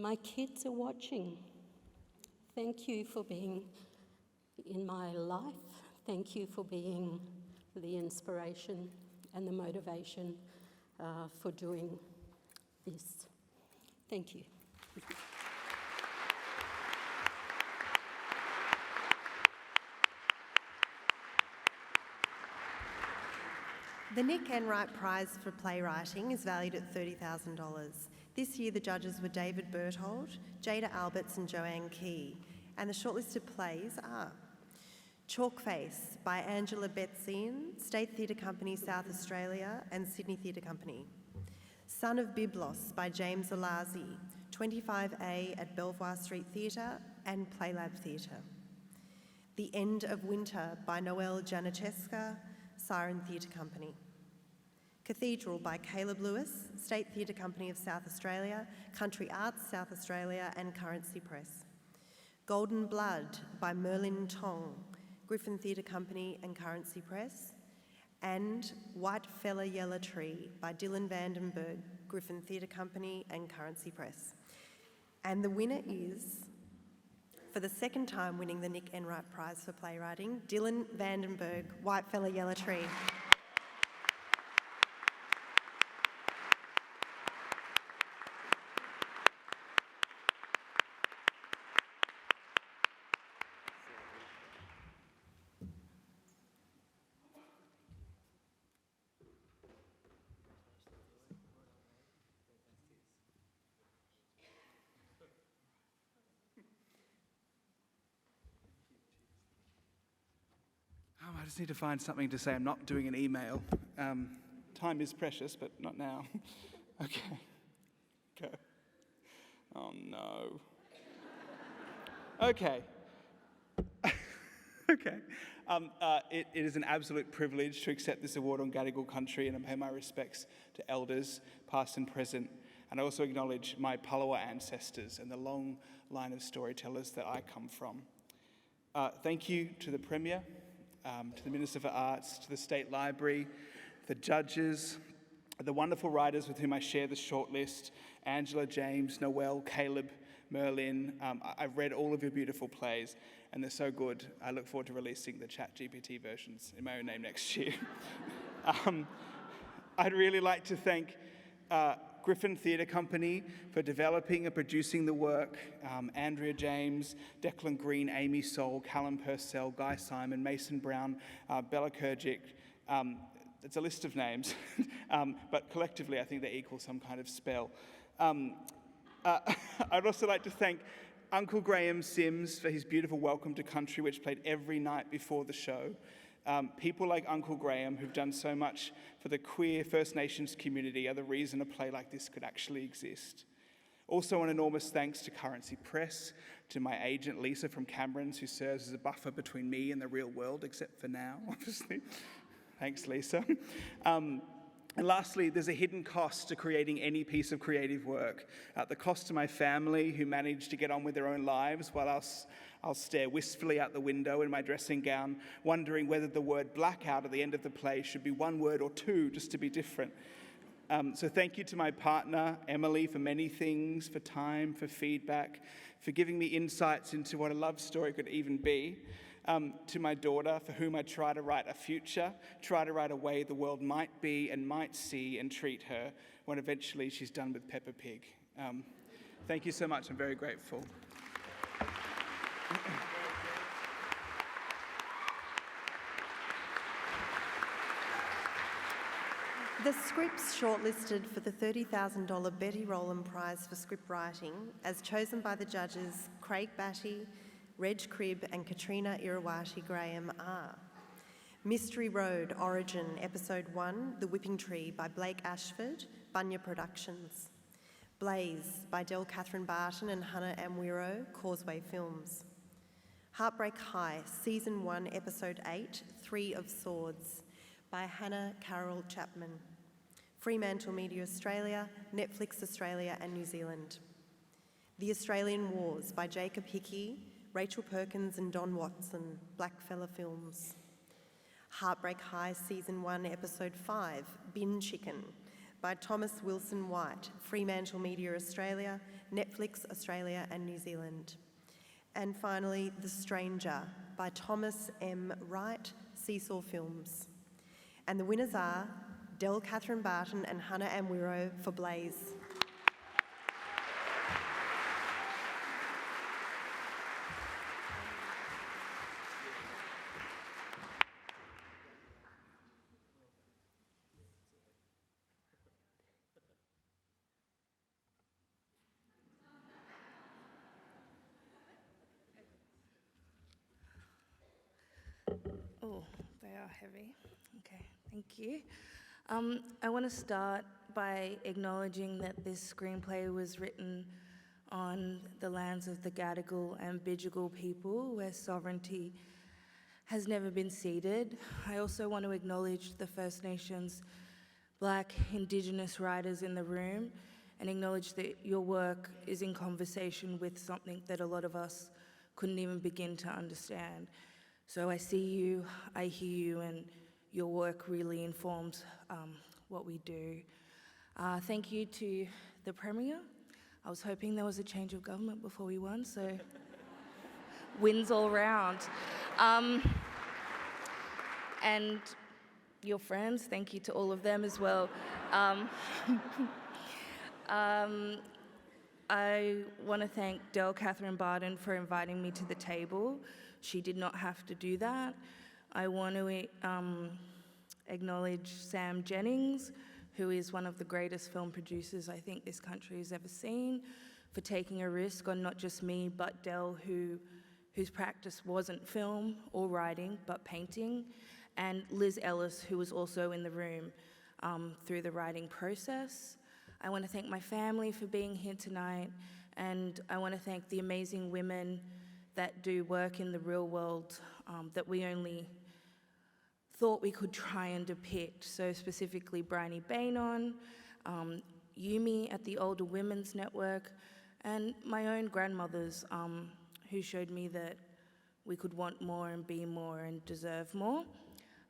My kids are watching. Thank you for being in my life. Thank you for being the inspiration and the motivation for doing this. Thank you. The Nick Enright Prize for Playwriting is valued at $30,000. This year the judges were David Berthold, Jada Alberts and Joanne Key, and the shortlisted plays are Chalkface by Angela Betzian, State Theatre Company South Australia and Sydney Theatre Company, Son of Byblos by James Alazi, 25A at Belvoir Street Theatre and Playlab Theatre, The End of Winter by Noelle Janicesca, Siren Theatre Company, Cathedral by Caleb Lewis, State Theatre Company of South Australia, Country Arts South Australia and Currency Press, Golden Blood by Merlin Tong, Griffin Theatre Company and Currency Press, and White Fella Yellow Tree by Dylan Vandenberg, Griffin Theatre Company and Currency Press. And the winner is, for the second time winning the Nick Enright Prize for Playwriting, Dylan Vandenberg, White Fella Yellow Tree. I just need to find something to say. I'm not doing an email. Time is precious, but not now. Okay. Go. Oh, no. Okay. Okay. It is an absolute privilege to accept this award on Gadigal country, and I pay my respects to elders, past and present, And I also acknowledge my Palawa ancestors and the long line of storytellers that I come from. Thank you to the Premier, to the Minister for Arts, to the State Library, the judges, the wonderful writers with whom I share the shortlist, Angela, James, Noel, Caleb, Merlin. I've read all of your beautiful plays, and they're so good. I look forward to releasing the ChatGPT versions in my own name next year. I'd really like to thank Griffin Theatre Company for developing and producing the work, Andrea James, Declan Green, Amy Soul, Callum Purcell, Guy Simon, Mason Brown, Bella Kurgic. It's a list of names, but collectively I think they equal some kind of spell. I'd also like to thank Uncle Graham Sims for his beautiful Welcome to Country, which played every night before the show. People like Uncle Graham, who've done so much for the queer First Nations community, are the reason a play like this could actually exist. Also, an enormous thanks to Currency Press, to my agent Lisa from Camerons, who serves as a buffer between me and the real world, except for now, obviously. Thanks, Lisa. And lastly, there's a hidden cost to creating any piece of creative work. The cost to my family, who manage to get on with their own lives, while I'll stare wistfully out the window in my dressing gown, wondering whether the word blackout at the end of the play should be one word or two, just to be different. So thank you to my partner, Emily, for many things, for time, for feedback, for giving me insights into what a love story could even be. To my daughter, for whom I try to write a future, try to write a way the world might be and might see and treat her when eventually she's done with Peppa Pig. Thank you so much, I'm very grateful. The scripts shortlisted for the $30,000 Betty Rowland Prize for Script Writing, as chosen by the judges Craig Batty, Reg Cribb and Katrina Irawati Graham are Mystery Road Origin Episode 1, The Whipping Tree by Blake Ashford, Bunya Productions. Blaze by Del Catherine Barton and Hannah Amwiro, Causeway Films. Heartbreak High, Season 1, Episode 8, 3 of Swords by Hannah Carroll Chapman. Fremantle Media Australia, Netflix Australia and New Zealand. The Australian Wars by Jacob Hickey, Rachel Perkins and Don Watson, Blackfella Films. Heartbreak High Season 1, Episode 5, Bin Chicken by Thomas Wilson White, Fremantle Media Australia, Netflix Australia and New Zealand. And finally, The Stranger by Thomas M. Wright, Seesaw Films. And the winners are Del Catherine Barton and Hannah Amwiro for Blaze. Oh, they are heavy. Okay, thank you. I want to start by acknowledging that this screenplay was written on the lands of the Gadigal and Bidjigal people, where sovereignty has never been ceded. I also want to acknowledge the First Nations, Black, Indigenous writers in the room, and acknowledge that your work is in conversation with something that a lot of us couldn't even begin to understand. So I see you, I hear you, and your work really informs what we do. Thank you to the Premier. I was hoping there was a change of government before we won, so wins all round. And your friends, thank you to all of them as well. I want to thank Del Catherine Barton for inviting me to the table. She did not have to do that. I want to acknowledge Sam Jennings, who is one of the greatest film producers I think this country has ever seen, for taking a risk on not just me, but Del, whose practice wasn't film or writing, but painting, and Liz Ellis, who was also in the room through the writing process. I want to thank my family for being here tonight, and I want to thank the amazing women that do work in the real world that we only thought we could try and depict. So specifically Bryony Bainon, Yumi at the Older Women's Network, and my own grandmothers who showed me that we could want more and be more and deserve more.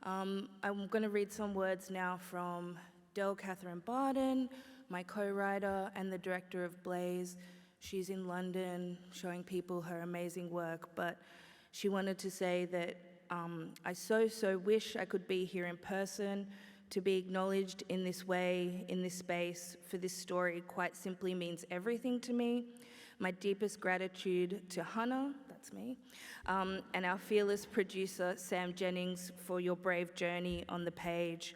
I'm going to read some words now from Del Catherine Barden, my co-writer and the director of Blaze. She's in London showing people her amazing work, but she wanted to say that I so wish I could be here in person to be acknowledged in this way, in this space, for this story quite simply means everything to me. My deepest gratitude to Hannah, that's me, and our fearless producer, Sam Jennings, for your brave journey on the page.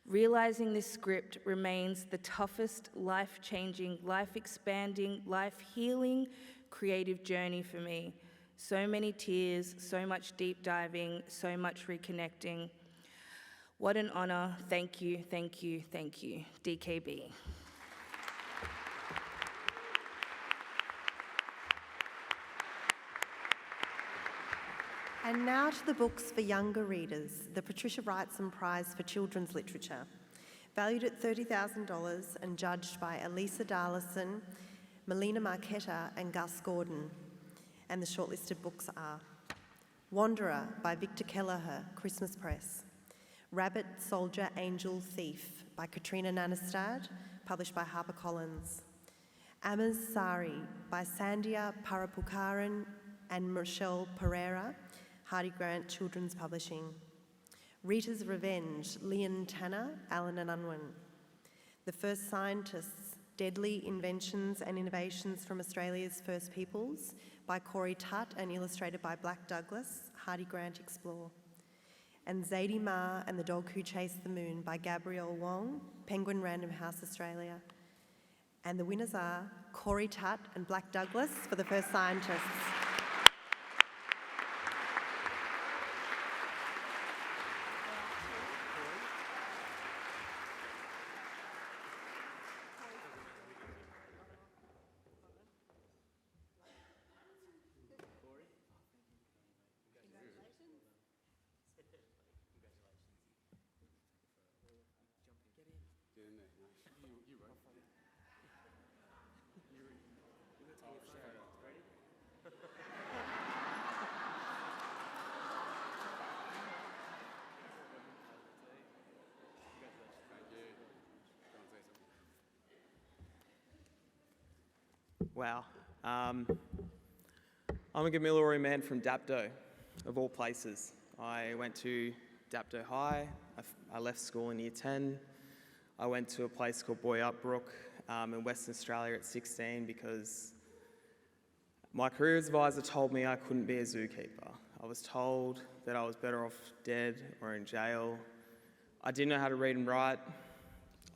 Realizing this script remains the toughest, life-changing, life-expanding, life-healing, creative journey for me. So many tears, so much deep diving, so much reconnecting. What an honor. Thank you, thank you, thank you. DKB. And now to the books for younger readers, the Patricia Wrightson Prize for Children's Literature. Valued at $30,000 and judged by Elisa Darlison, Melina Marchetta and Gus Gordon. And the shortlisted books are Wanderer by Victor Kelleher, Christmas Press. Rabbit, Soldier, Angel, Thief by Katrina Nanastad, published by HarperCollins. Amaz Sari by Sandhya Parapukaran and Michelle Pereira, Hardy Grant Children's Publishing. Rita's Revenge, Leon Tanner, Allen and Unwin. The First Scientists, Deadly Inventions and Innovations from Australia's First Peoples by Corey Tutt and illustrated by Black Douglas, Hardy Grant Explore. And Zadie Ma and the Dog Who Chased the Moon by Gabrielle Wong, Penguin Random House Australia. And the winners are Corey Tutt and Black Douglas for The First Scientists. Wow. I'm a Gamilaraay man from Dapto, of all places. I went to Dapto High. I left school in year 10. I went to a place called Boyup in Western Australia at 16 because my career advisor told me I couldn't be a zookeeper. I was told that I was better off dead or in jail. I didn't know how to read and write.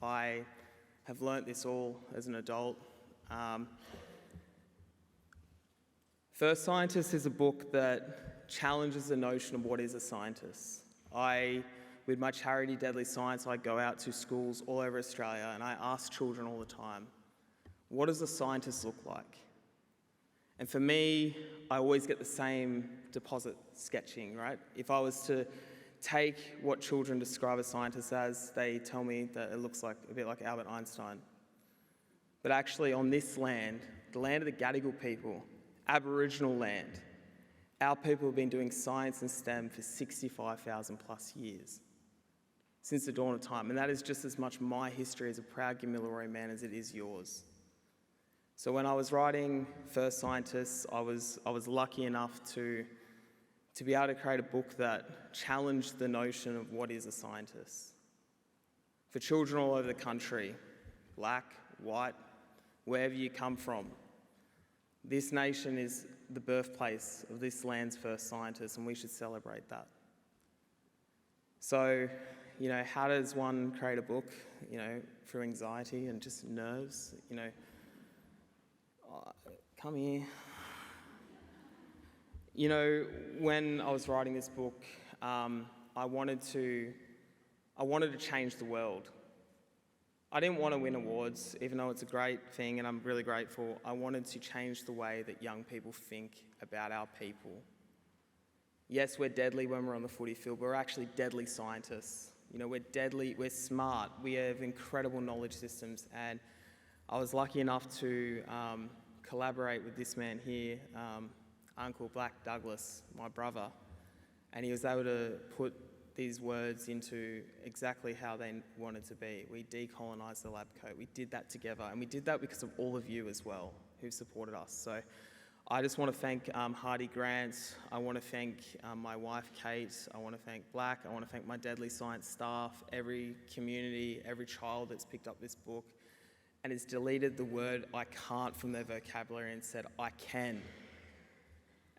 I have learnt this all as an adult. First Scientist is a book that challenges the notion of what is a scientist. With my charity Deadly Science, I go out to schools all over Australia and I ask children all the time, what does a scientist look like? And for me, I always get the same deposit sketching, right? If I was to take what children describe a scientist as, they tell me that it looks like a bit like Albert Einstein. But actually on this land, the land of the Gadigal people, Aboriginal land, our people have been doing science and STEM for 65,000 plus years, since the dawn of time. And that is just as much my history as a proud Gamilaraay man as it is yours. So when I was writing First Scientists, I was lucky enough to be able to create a book that challenged the notion of what is a scientist. For children all over the country, black, white, wherever you come from, this nation is the birthplace of this land's first scientists, and we should celebrate that. So, how does one create a book, through anxiety and just nerves, come here. When I was writing this book, I wanted to change the world. I didn't want to win awards, even though it's a great thing and I'm really grateful. I wanted to change the way that young people think about our people. Yes, we're deadly when we're on the footy field, but we're actually deadly scientists. We're deadly, we're smart, we have incredible knowledge systems, and I was lucky enough to collaborate with this man here, Uncle Black Douglas, my brother, and he was able to put these words into exactly how they wanted to be. We decolonised the lab coat. We did that together, and we did that because of all of you as well who supported us. So I just want to thank Hardy Grant. I want to thank my wife, Kate. I want to thank Black. I want to thank my Deadly Science staff, every community, every child that's picked up this book and has deleted the word I can't from their vocabulary and said, I can.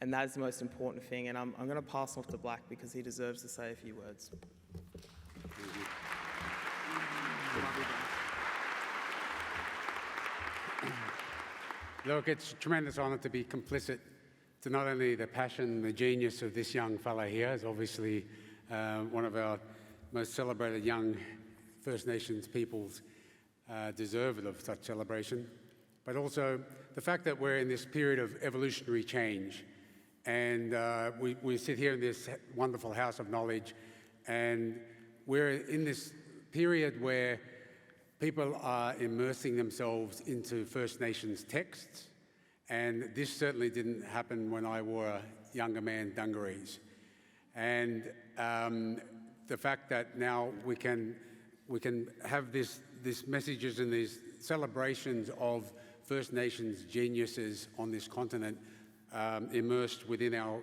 And that is the most important thing. And I'm going to pass off to Black because he deserves to say a few words. Look, it's a tremendous honour to be complicit to not only the passion, the genius of this young fellow here, is obviously one of our most celebrated young First Nations peoples, deserved of such celebration, but also the fact that we're in this period of evolutionary change. And we sit here in this wonderful house of knowledge, and we're in this period where people are immersing themselves into First Nations texts, and this certainly didn't happen when I wore a younger man dungarees. And the fact that now we can have these messages and these celebrations of First Nations geniuses on this continent immersed within our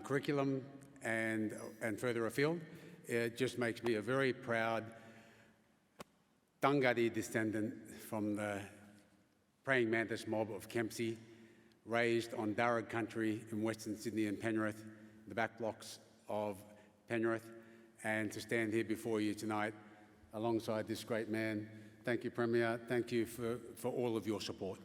curriculum and further afield, it just makes me a very proud Dungari descendant from the praying mantis mob of Kempsey, raised on Darug country in Western Sydney and Penrith, the back blocks of Penrith, and to stand here before you tonight alongside this great man. Thank you, Premier. Thank you for all of your support.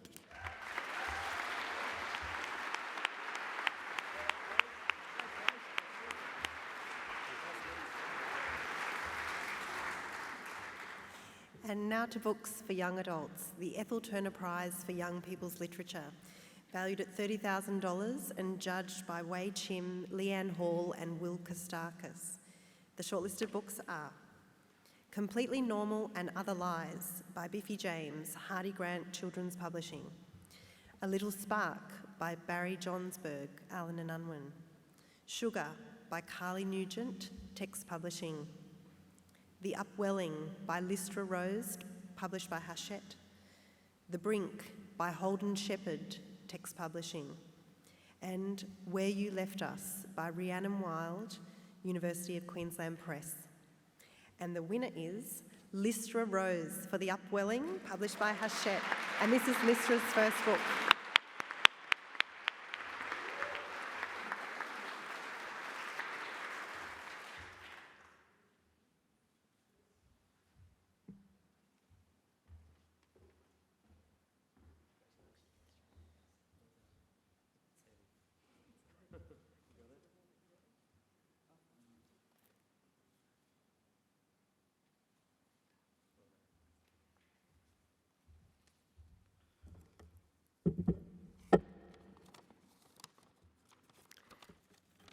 And now to books for young adults. The Ethel Turner Prize for Young People's Literature, valued at $30,000 and judged by Wei Chim, Leanne Hall and Will Kostakis. The shortlisted books are Completely Normal and Other Lies by Biffy James, Hardy Grant Children's Publishing. A Little Spark by Barry Johnsberg, Allen and Unwin. Sugar by Carly Nugent, Text Publishing. The Upwelling by Lystra Rose, published by Hachette. The Brink by Holden Shepherd, Text Publishing. And Where You Left Us by Rhiannon Wild, University of Queensland Press. And the winner is Lystra Rose for The Upwelling, published by Hachette. And this is Lystra's first book.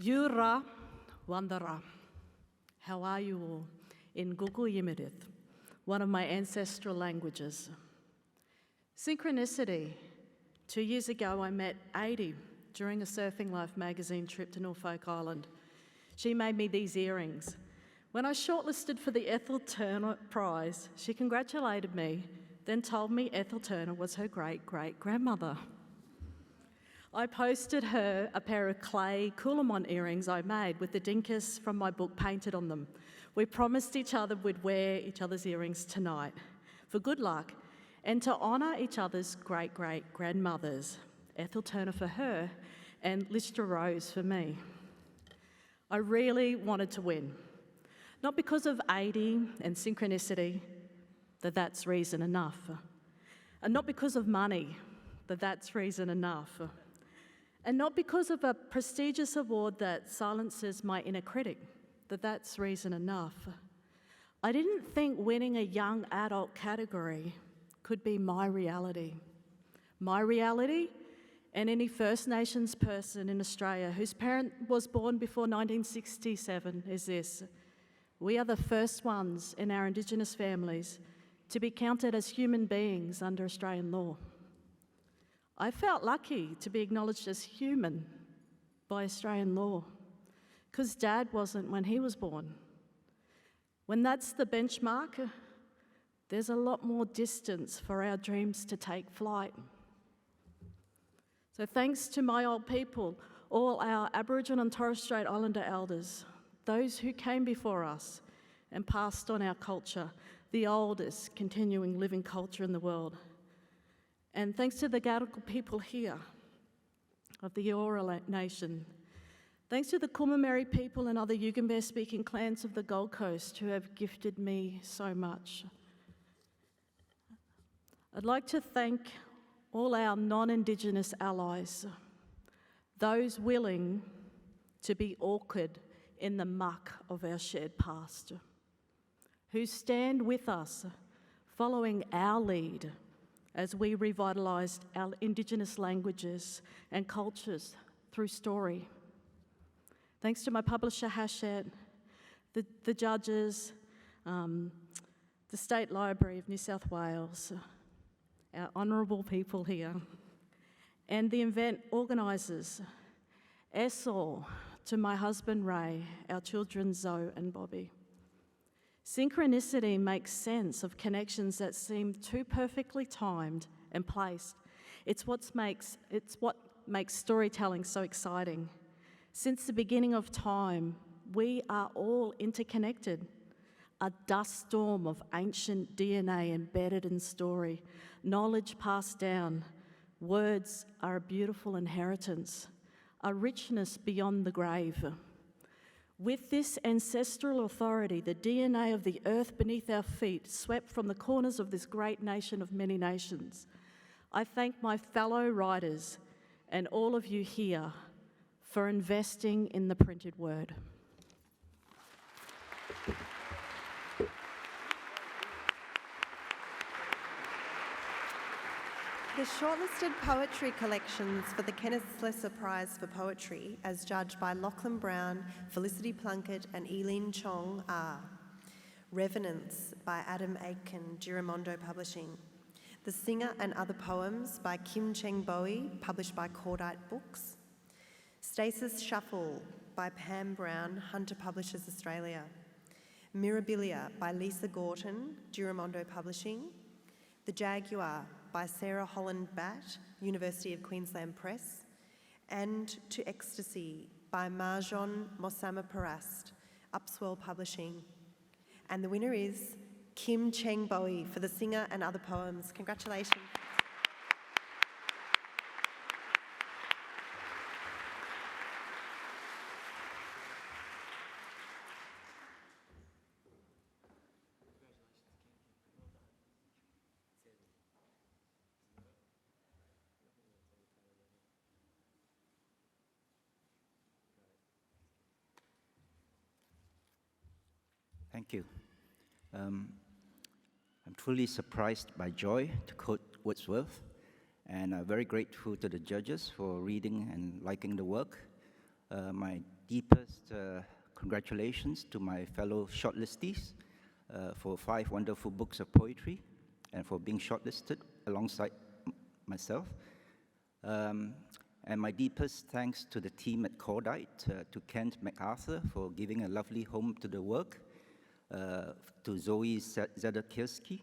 Yura Wandara. How are you all? In Gugul Yimidith, one of my ancestral languages. Synchronicity. 2 years ago, I met Adi during a Surfing Life magazine trip to Norfolk Island. She made me these earrings. When I shortlisted for the Ethel Turner Prize, she congratulated me, then told me Ethel Turner was her great-great-grandmother. I posted her a pair of clay Coolamon earrings I made with the dinkus from my book painted on them. We promised each other we'd wear each other's earrings tonight for good luck and to honour each other's great-great-grandmothers, Ethel Turner for her and Lystra Rose for me. I really wanted to win, not because of Adi and synchronicity, that's reason enough, and not because of money, that's reason enough, and not because of a prestigious award that silences my inner critic, that's reason enough. I didn't think winning a young adult category could be my reality. My reality, and any First Nations person in Australia whose parent was born before 1967, is this: we are the first ones in our Indigenous families to be counted as human beings under Australian law. I felt lucky to be acknowledged as human by Australian law, because Dad wasn't when he was born. When that's the benchmark, there's a lot more distance for our dreams to take flight. So thanks to my old people, all our Aboriginal and Torres Strait Islander elders, those who came before us and passed on our culture, the oldest continuing living culture in the world. And thanks to the Gadigal people here of the Eora Nation, thanks to the Kumameri people and other Yugambeh-speaking clans of the Gold Coast who have gifted me so much. I'd like to thank all our non-Indigenous allies, those willing to be awkward in the muck of our shared past, who stand with us, following our lead as we revitalised our Indigenous languages and cultures through story. Thanks to my publisher, Hachette, the judges, the State Library of New South Wales, our honourable people here, and the event organisers, all to my husband Ray, our children Zoe and Bobby. Synchronicity makes sense of connections that seem too perfectly timed and placed. It's what makes storytelling so exciting. Since the beginning of time, we are all interconnected. A dust storm of ancient DNA embedded in story, knowledge passed down. Words are a beautiful inheritance, a richness beyond the grave. With this ancestral authority, the DNA of the earth beneath our feet swept from the corners of this great nation of many nations. I thank my fellow writers and all of you here for investing in the printed word. The shortlisted poetry collections for the Kenneth Slessor Prize for Poetry, as judged by Lachlan Brown, Felicity Plunkett and Eileen Chong, are Revenants by Adam Aitken, Giramondo Publishing, The Singer and Other Poems by Kim Cheng Bowie, published by Cordite Books, Stasis Shuffle by Pam Brown, Hunter Publishers Australia, Mirabilia by Lisa Gorton, Giramondo Publishing, The Jaguar by Sarah Holland Batt, University of Queensland Press, and To Ecstasy by Marjon Mossama Parast, Upswell Publishing. And the winner is Kim Cheng Bowie for The Singer and Other Poems. Congratulations. Thank you. I'm truly surprised by joy, to quote Wordsworth, and I'm very grateful to the judges for reading and liking the work. My deepest congratulations to my fellow shortlistees for 5 wonderful books of poetry and for being shortlisted alongside myself. And my deepest thanks to the team at Cordite, to Kent MacArthur for giving a lovely home to the work, to Zoe Zadakirski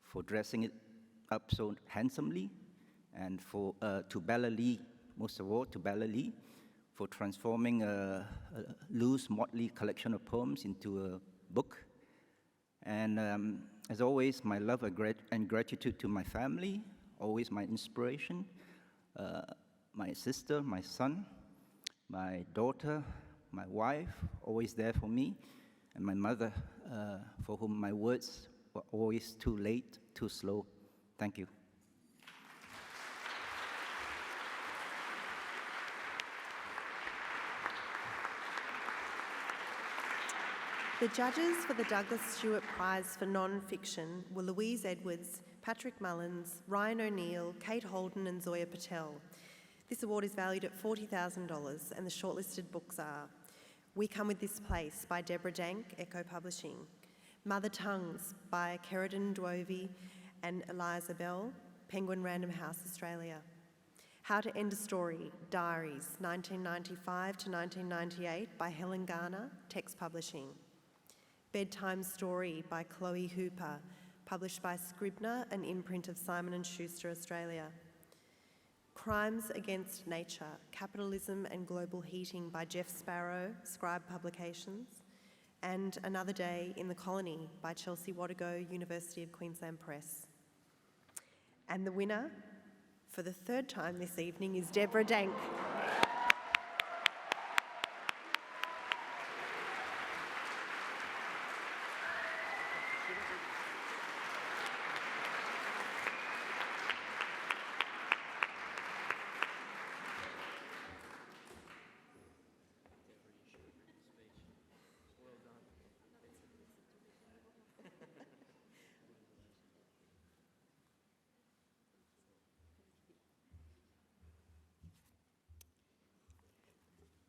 for dressing it up so handsomely, and to Bella Lee, most of all to Bella Lee, for transforming a loose, motley collection of poems into a book. And as always, my love and gratitude to my family, always my inspiration, my sister, my son, my daughter, my wife, always there for me, and my mother, for whom my words were always too late, too slow. Thank you. The judges for the Douglas Stewart Prize for Non-Fiction were Louise Edwards, Patrick Mullins, Ryan O'Neill, Kate Holden and Zoya Patel. This award is valued at $40,000 and the shortlisted books are We Come With This Place by Deborah Dank, Echo Publishing, Mother Tongues by Keridin Dwovi and Eliza Bell, Penguin Random House, Australia. How to End a Story, Diaries, 1995 to 1998 by Helen Garner, Text Publishing. Bedtime Story by Chloe Hooper, published by Scribner, an imprint of Simon & Schuster, Australia. Crimes Against Nature, Capitalism and Global Heating by Jeff Sparrow, Scribe Publications. And Another Day in the Colony by Chelsea Wadago, University of Queensland Press. And the winner, for the third time this evening, is Deborah Dank.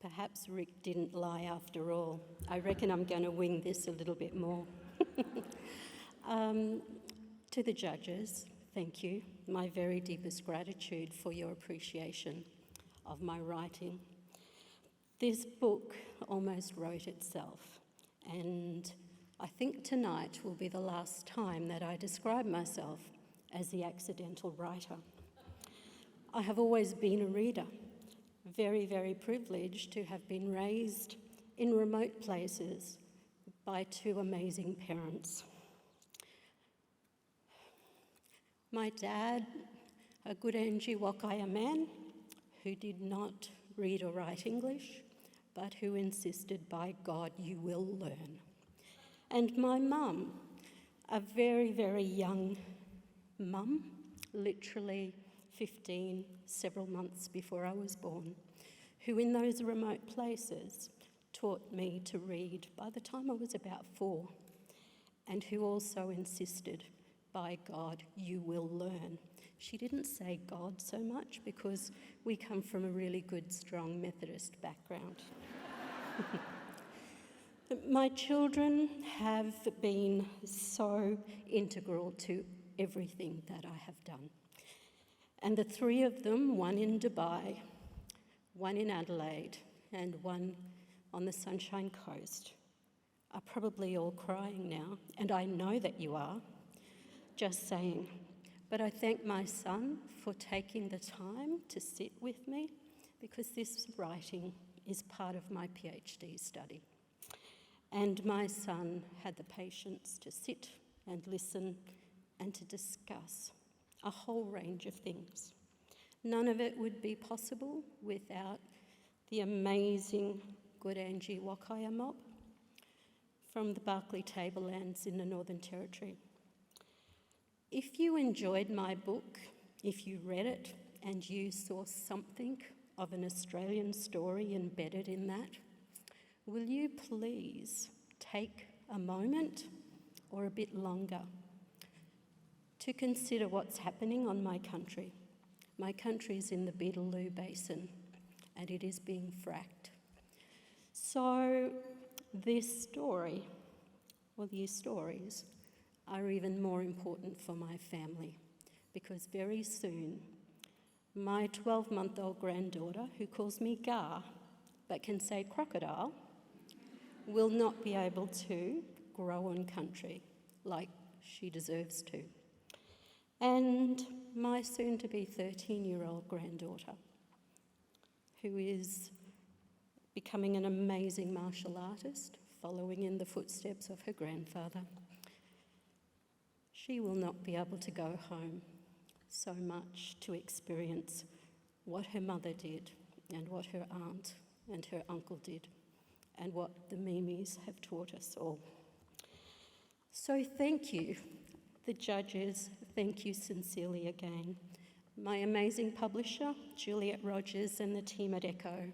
Perhaps Rick didn't lie after all. I reckon I'm going to wing this a little bit more. To the judges, thank you. My very deepest gratitude for your appreciation of my writing. This book almost wrote itself, and I think tonight will be the last time that I describe myself as the accidental writer. I have always been a reader. Very, very privileged to have been raised in remote places by two amazing parents. My dad, a Gurindji Wakaya man who did not read or write English, but who insisted, by God, you will learn. And my mum, a very, very young mum, literally 15, several months before I was born, who in those remote places taught me to read by the time I was about 4, and who also insisted, by God, you will learn. She didn't say God so much because we come from a really good, strong Methodist background. My children have been so integral to everything that I have done. And the three of them, one in Dubai, one in Adelaide, and one on the Sunshine Coast, are probably all crying now, and I know that you are, just saying. But I thank my son for taking the time to sit with me, because this writing is part of my PhD study. And my son had the patience to sit and listen and to discuss a whole range of things. None of it would be possible without the amazing Gurindji Wakaya mob from the Barkly Tablelands in the Northern Territory. If you enjoyed my book, if you read it and you saw something of an Australian story embedded in that, will you please take a moment or a bit longer to consider what's happening on my country. My country is in the Beetaloo Basin and it is being fracked. So this story, or these stories, are even more important for my family, because very soon my 12-month-old granddaughter, who calls me Gar but can say crocodile, will not be able to grow on country like she deserves to. And my soon-to-be 13-year-old granddaughter, who is becoming an amazing martial artist, following in the footsteps of her grandfather, she will not be able to go home so much to experience what her mother did and what her aunt and her uncle did and what the Mimis have taught us all. So thank you, the judges, thank you sincerely again. My amazing publisher, Juliet Rogers, and the team at Echo.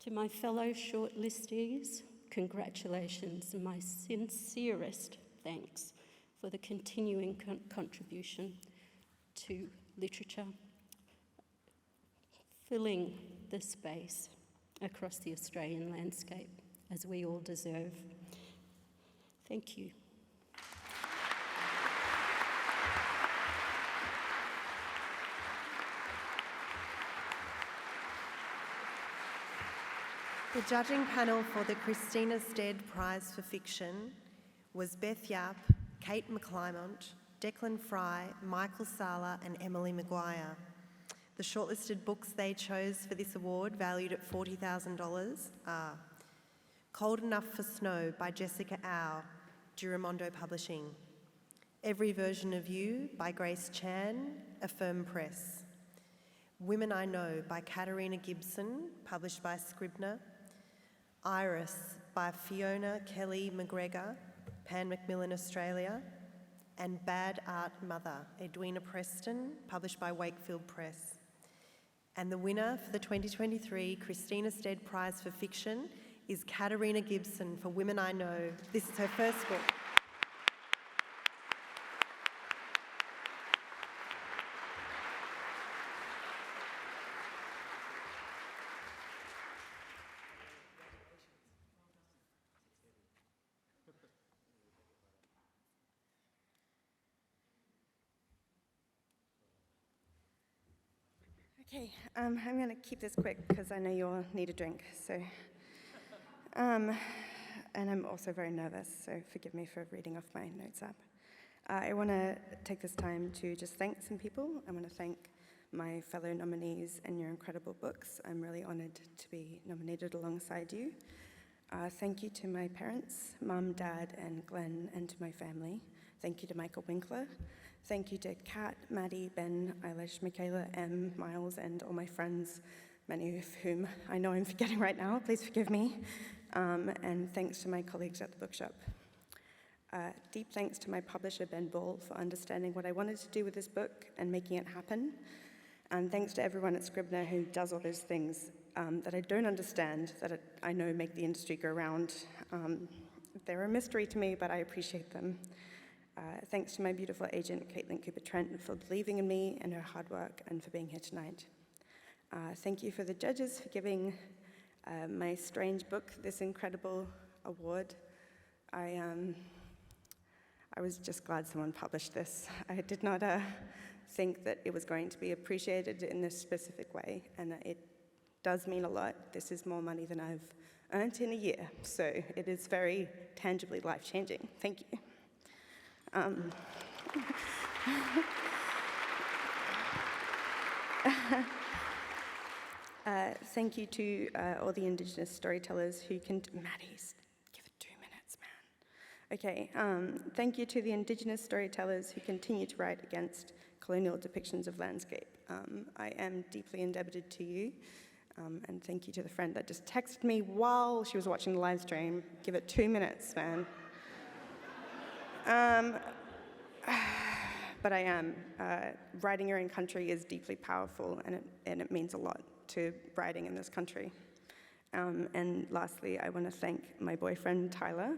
To my fellow shortlistees, congratulations and my sincerest thanks for the continuing contribution to literature, filling the space across the Australian landscape as we all deserve. Thank you. The judging panel for the Christina Stead Prize for Fiction was Beth Yap, Kate McClymont, Declan Fry, Michael Sala and Emily Maguire. The shortlisted books they chose for this award, valued at $40,000, are Cold Enough for Snow by Jessica Au, Giramondo Publishing. Every Version of You by Grace Chan, Affirm Press. Women I Know by Katarina Gibson, published by Scribner. Iris by Fiona Kelly McGregor, Pan Macmillan Australia. And Bad Art Mother, Edwina Preston, published by Wakefield Press. And the winner for the 2023 Christina Stead Prize for Fiction is Katarina Gibson for Women I Know. This is her first book. Okay, I'm going to keep this quick because I know you all need a drink. So, and I'm also very nervous, so forgive me for reading off my notes app. I want to take this time to just thank some people. I want to thank my fellow nominees and your incredible books. I'm really honoured to be nominated alongside you. Thank you to my parents, Mum, Dad, and Glenn, and to my family. Thank you to Michael Winkler. Thank you to Kat, Maddie, Ben, Eilish, Michaela, Em, Miles, and all my friends, many of whom I know I'm forgetting right now. Please forgive me. And thanks to my colleagues at the bookshop. Deep thanks to my publisher, Ben Ball, for understanding what I wanted to do with this book and making it happen. And thanks to everyone at Scribner who does all those things that I don't understand, that I know make the industry go round. They're a mystery to me, but I appreciate them. Thanks to my beautiful agent, Caitlin Cooper-Trent, for believing in me and her hard work and for being here tonight. Thank you for the judges for giving my strange book this incredible award. I was just glad someone published this. I did not think that it was going to be appreciated in this specific way, and it does mean a lot. This is more money than I've earned in a year, so it is very tangibly life-changing. Thank you. Thank you to all the Indigenous storytellers who can... Maddie's, give it 2 minutes, man. Okay, thank you to the Indigenous storytellers who continue to write against colonial depictions of landscape. I am deeply indebted to you. And thank you to the friend that just texted me while she was watching the live stream. Give it 2 minutes, man. But I am. Writing your own country is deeply powerful, and it means a lot to writing in this country. And lastly, I want to thank my boyfriend, Tyler,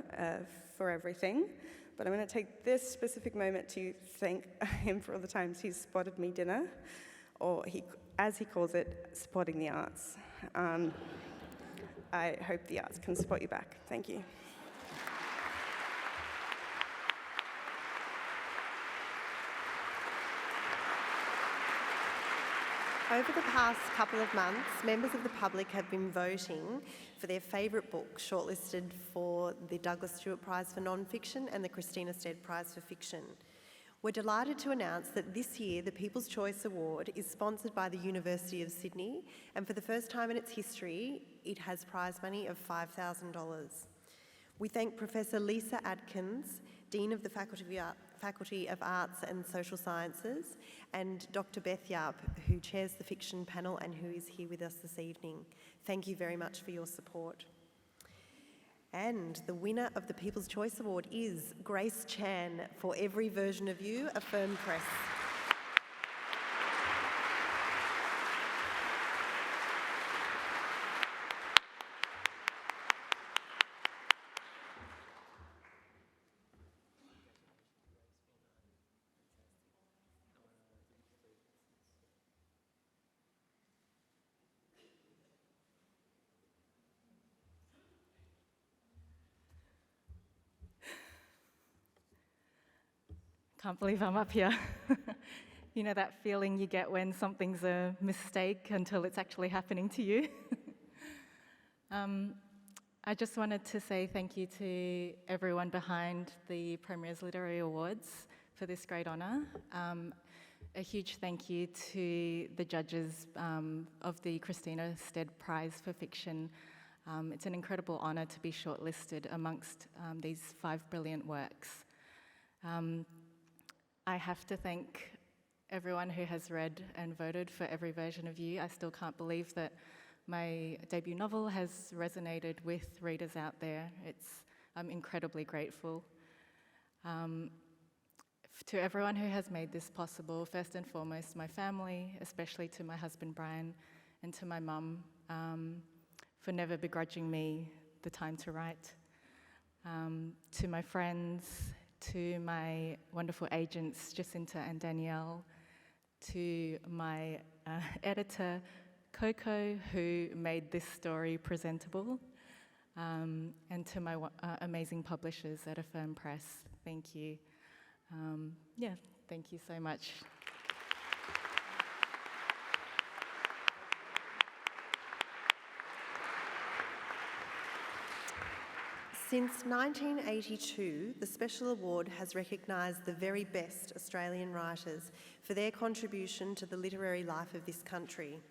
for everything. But I'm going to take this specific moment to thank him for all the times he's spotted me dinner, or as he calls it, supporting the arts. I hope the arts can support you back. Thank you. Over the past couple of months, members of the public have been voting for their favourite book shortlisted for the Douglas Stewart Prize for Non-Fiction and the Christina Stead Prize for Fiction. We're delighted to announce that this year the People's Choice Award is sponsored by the University of Sydney, and for the first time in its history, it has prize money of $5,000. We thank Professor Lisa Adkins, Dean of the Faculty of Arts and Social Sciences, and Dr. Beth Yap, who chairs the fiction panel and who is here with us this evening. Thank you very much for your support. And the winner of the People's Choice Award is Grace Chan for Every Version of You, Affirm Press. Can't believe I'm up here. You know that feeling you get when something's a mistake until it's actually happening to you? I just wanted to say thank you to everyone behind the Premier's Literary Awards for this great honour. A huge thank you to the judges of the Christina Stead Prize for Fiction. It's an incredible honour to be shortlisted amongst these 5 brilliant works. I have to thank everyone who has read and voted for every version of you. I still can't believe that my debut novel has resonated with readers out there. I'm incredibly grateful. To everyone who has made this possible, first and foremost, my family, especially to my husband Brian and to my mum, for never begrudging me the time to write. To my friends, to my wonderful agents, Jacinta and Danielle, to my editor, Coco, who made this story presentable, and to my amazing publishers at Affirm Press. Thank you. Thank you so much. Since 1982, the Special Award has recognised the very best Australian writers for their contribution to the literary life of this country.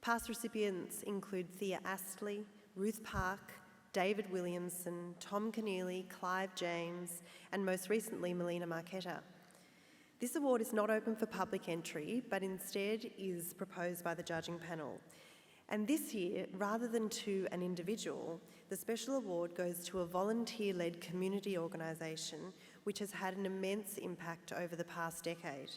Past recipients include Thea Astley, Ruth Park, David Williamson, Tom Keneally, Clive James, and most recently Melina Marchetta. This award is not open for public entry, but instead is proposed by the judging panel. And this year, rather than to an individual, the Special Award goes to a volunteer-led community organisation which has had an immense impact over the past decade.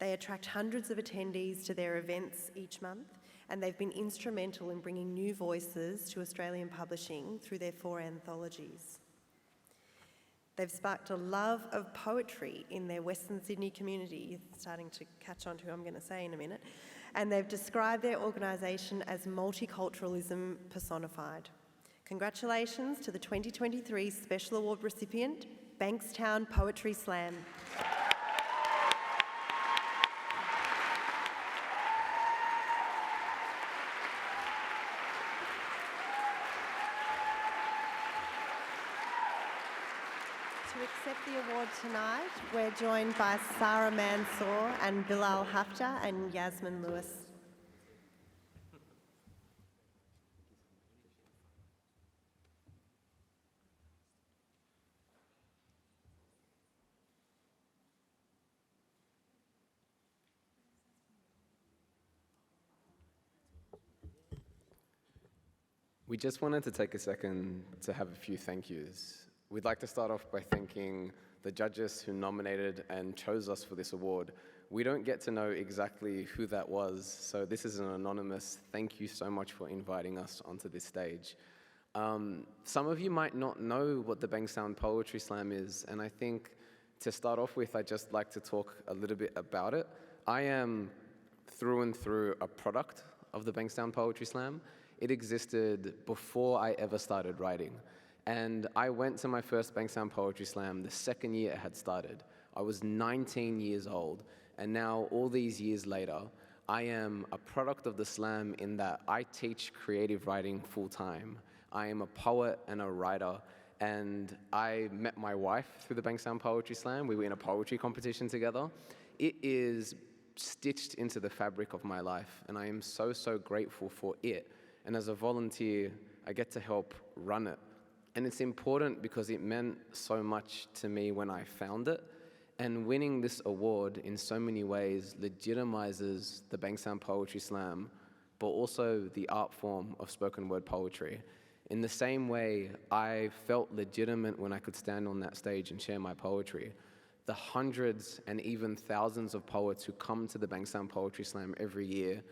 They attract hundreds of attendees to their events each month, and they've been instrumental in bringing new voices to Australian publishing through their 4 anthologies. They've sparked a love of poetry in their Western Sydney community. You're starting to catch on to who I'm going to say in a minute. And they've described their organisation as multiculturalism personified. Congratulations to the 2023 Special Award recipient, Bankstown Poetry Slam. To accept the award tonight, we're joined by Sarah Mansour and Bilal Hafta and Yasmin Lewis. We just wanted to take a second to have a few thank yous. We'd like to start off by thanking the judges who nominated and chose us for this award. We don't get to know exactly who that was, so this is an anonymous thank you so much for inviting us onto this stage. Some of you might not know what the Bankstown Poetry Slam is, and I think to start off with, I'd just like to talk a little bit about it. I am through and through a product of the Bankstown Poetry Slam. It existed before I ever started writing. And I went to my first Bankstown Poetry Slam the second year it had started. I was 19 years old, and now all these years later, I am a product of the slam in that I teach creative writing full time. I am a poet and a writer, and I met my wife through the Bankstown Poetry Slam. We were in a poetry competition together. It is stitched into the fabric of my life, and I am so, so grateful for it. And as a volunteer, I get to help run it. And it's important because it meant so much to me when I found it. And winning this award in so many ways legitimizes the Bankstown Poetry Slam, but also the art form of spoken word poetry. In the same way, I felt legitimate when I could stand on that stage and share my poetry. The hundreds and even thousands of poets who come to the Bankstown Poetry Slam every year,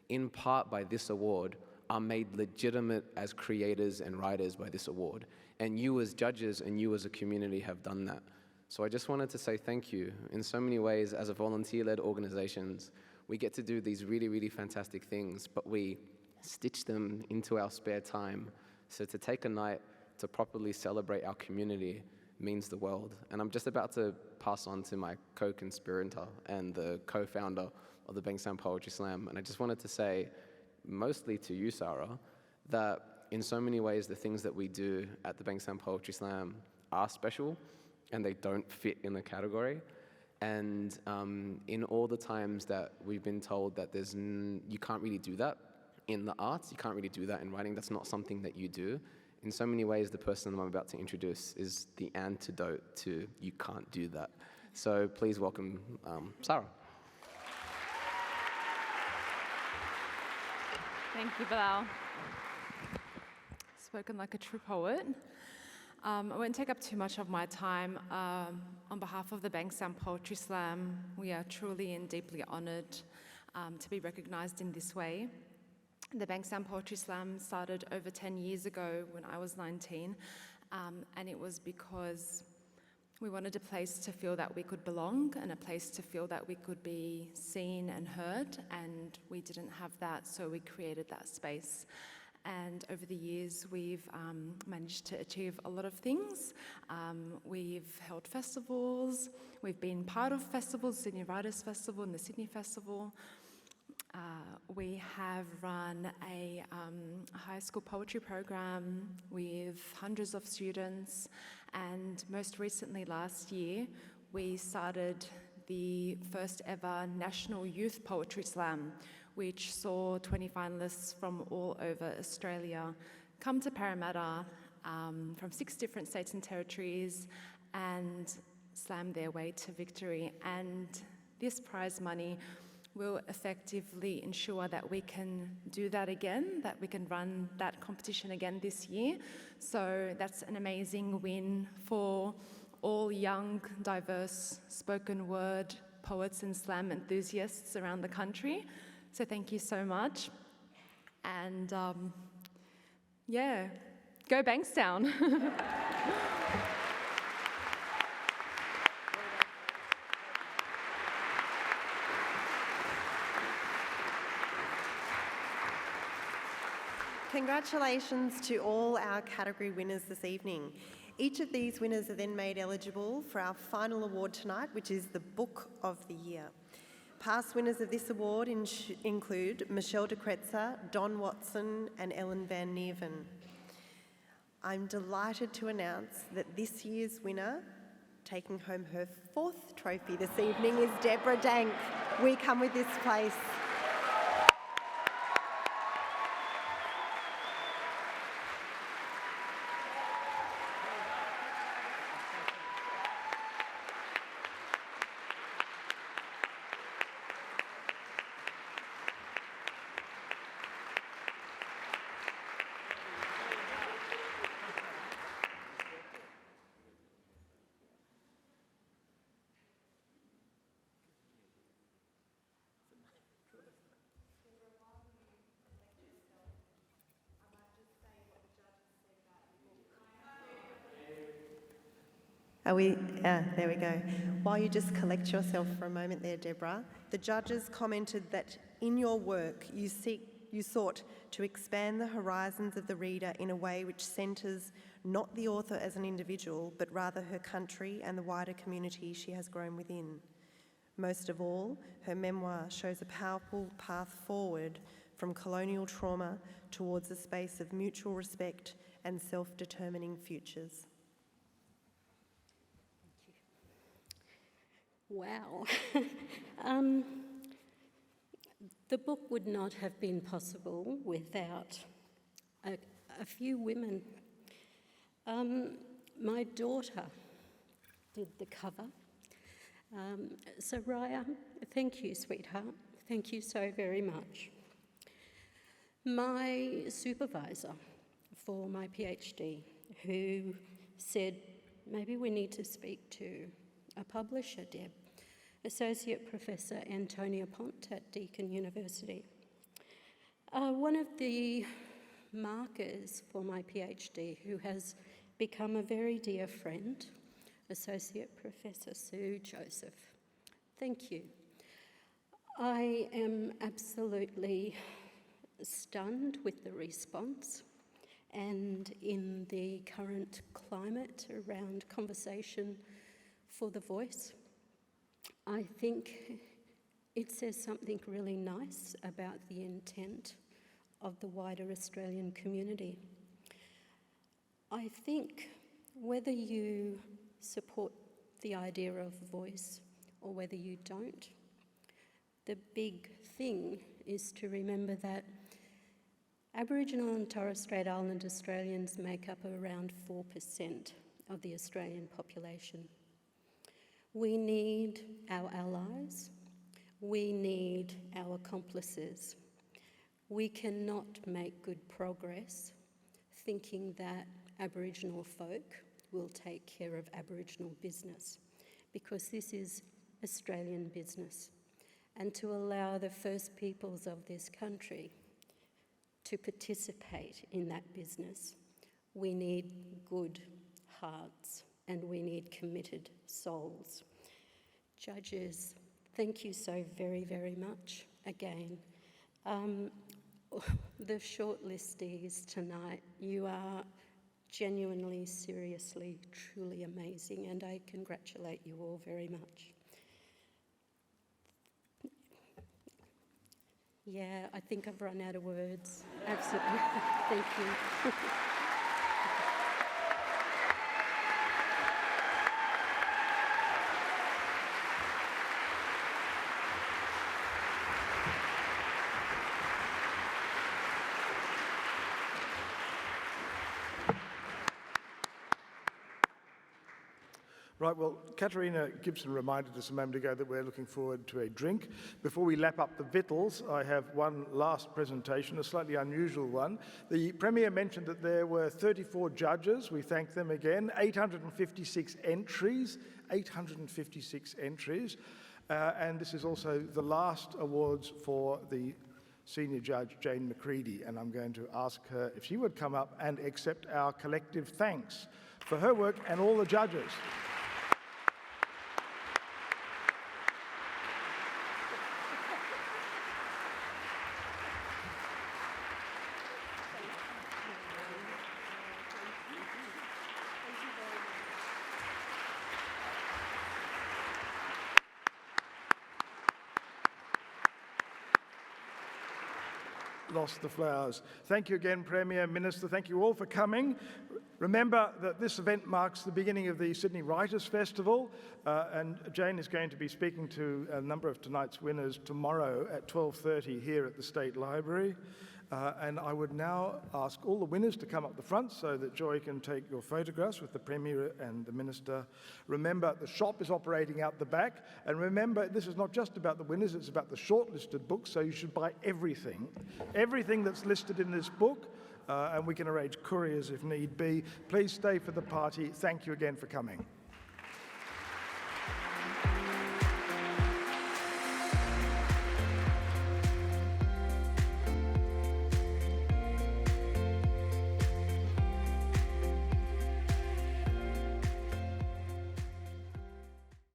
in part by this award, are made legitimate as creators and writers by this award. And you as judges and you as a community have done that. So I just wanted to say thank you. In so many ways, as a volunteer-led organizations, we get to do these really, really fantastic things, but we stitch them into our spare time. So to take a night to properly celebrate our community means the world. And I'm just about to pass on to my co-conspirator and the co-founder of the Bankstown Poetry Slam. And I just wanted to say, mostly to you, Sarah, that in so many ways the things that we do at the Bankstown Poetry Slam are special and they don't fit in the category. And in all the times that we've been told that you can't really do that in the arts, you can't really do that in writing, that's not something that you do. In so many ways, the person I'm about to introduce is the antidote to you can't do that. So please welcome Sarah. Thank you, Bilal. Spoken like a true poet. I won't take up too much of my time. On behalf of the Bankstown Poetry Slam, we are truly and deeply honoured to be recognised in this way. The Bankstown Poetry Slam started over 10 years ago when I was 19, and it was because we wanted a place to feel that we could belong and a place to feel that we could be seen and heard, and we didn't have that, so we created that space. And over the years, we've managed to achieve a lot of things. We've held festivals, we've been part of festivals, Sydney Writers' Festival and the Sydney Festival. We have run a high school poetry program with hundreds of students, and most recently last year, we started the first ever National Youth Poetry Slam, which saw 20 finalists from all over Australia come to Parramatta from 6 different states and territories and slam their way to victory. And this prize money will effectively ensure that we can do that again, that we can run that competition again this year. So that's an amazing win for all young, diverse spoken word poets and slam enthusiasts around the country. So thank you so much. And yeah, go Bankstown. Congratulations to all our category winners this evening. Each of these winners are then made eligible for our final award tonight, which is the Book of the Year. Past winners of this award include Michelle de Kretzer, Don Watson and Ellen Van Neven. I'm delighted to announce that this year's winner, taking home her 4th trophy this evening, is Deborah Dank. We come with this place. There we go. While you just collect yourself for a moment there, Deborah, the judges commented that in your work you sought to expand the horizons of the reader in a way which centres not the author as an individual, but rather her country and the wider community she has grown within. Most of all, her memoir shows a powerful path forward from colonial trauma towards a space of mutual respect and self-determining futures. Wow. The book would not have been possible without a few women. My daughter did the cover. So Raya, thank you, sweetheart. Thank you so very much. My supervisor for my PhD, who said, maybe we need to speak to a publisher, Deb, Associate Professor Antonia Pont at Deakin University. One of the markers for my PhD, who has become a very dear friend, Associate Professor Sue Joseph. Thank you. I am absolutely stunned with the response, and in the current climate around conversation for the voice, I think it says something really nice about the intent of the wider Australian community. I think whether you support the idea of voice or whether you don't, the big thing is to remember that Aboriginal and Torres Strait Islander Australians make up around 4% of the Australian population. We need our allies. We need our accomplices. We cannot make good progress thinking that Aboriginal folk will take care of Aboriginal business, because this is Australian business. And to allow the First Peoples of this country to participate in that business, we need good hearts and we need committed souls. Judges, thank you so very, very much again. The shortlistees tonight, you are genuinely, seriously, truly amazing, and I congratulate you all very much. Yeah, I think I've run out of words. Absolutely. Thank you. Right, well, Katerina Gibson reminded us a moment ago that we're looking forward to a drink. Before we lap up the victuals, I have one last presentation, a slightly unusual one. The Premier mentioned that there were 34 judges. We thank them again. 856 entries, 856 entries. And this is also the last awards for the Senior Judge, Jane McCready, and I'm going to ask her if she would come up and accept our collective thanks for her work and all the judges. Lost the flowers. Thank you again, Premier, Minister. Thank you all for coming. Remember that this event marks the beginning of the Sydney Writers' Festival, and Jane is going to be speaking to a number of tonight's winners tomorrow at 12:30 here at the State Library. And I would now ask all the winners to come up the front so that Joy can take your photographs with the Premier and the Minister. Remember, the shop is operating out the back. And remember, this is not just about the winners, it's about the shortlisted books, so you should buy everything that's listed in this book, and we can arrange couriers if need be. Please stay for the party. Thank you again for coming.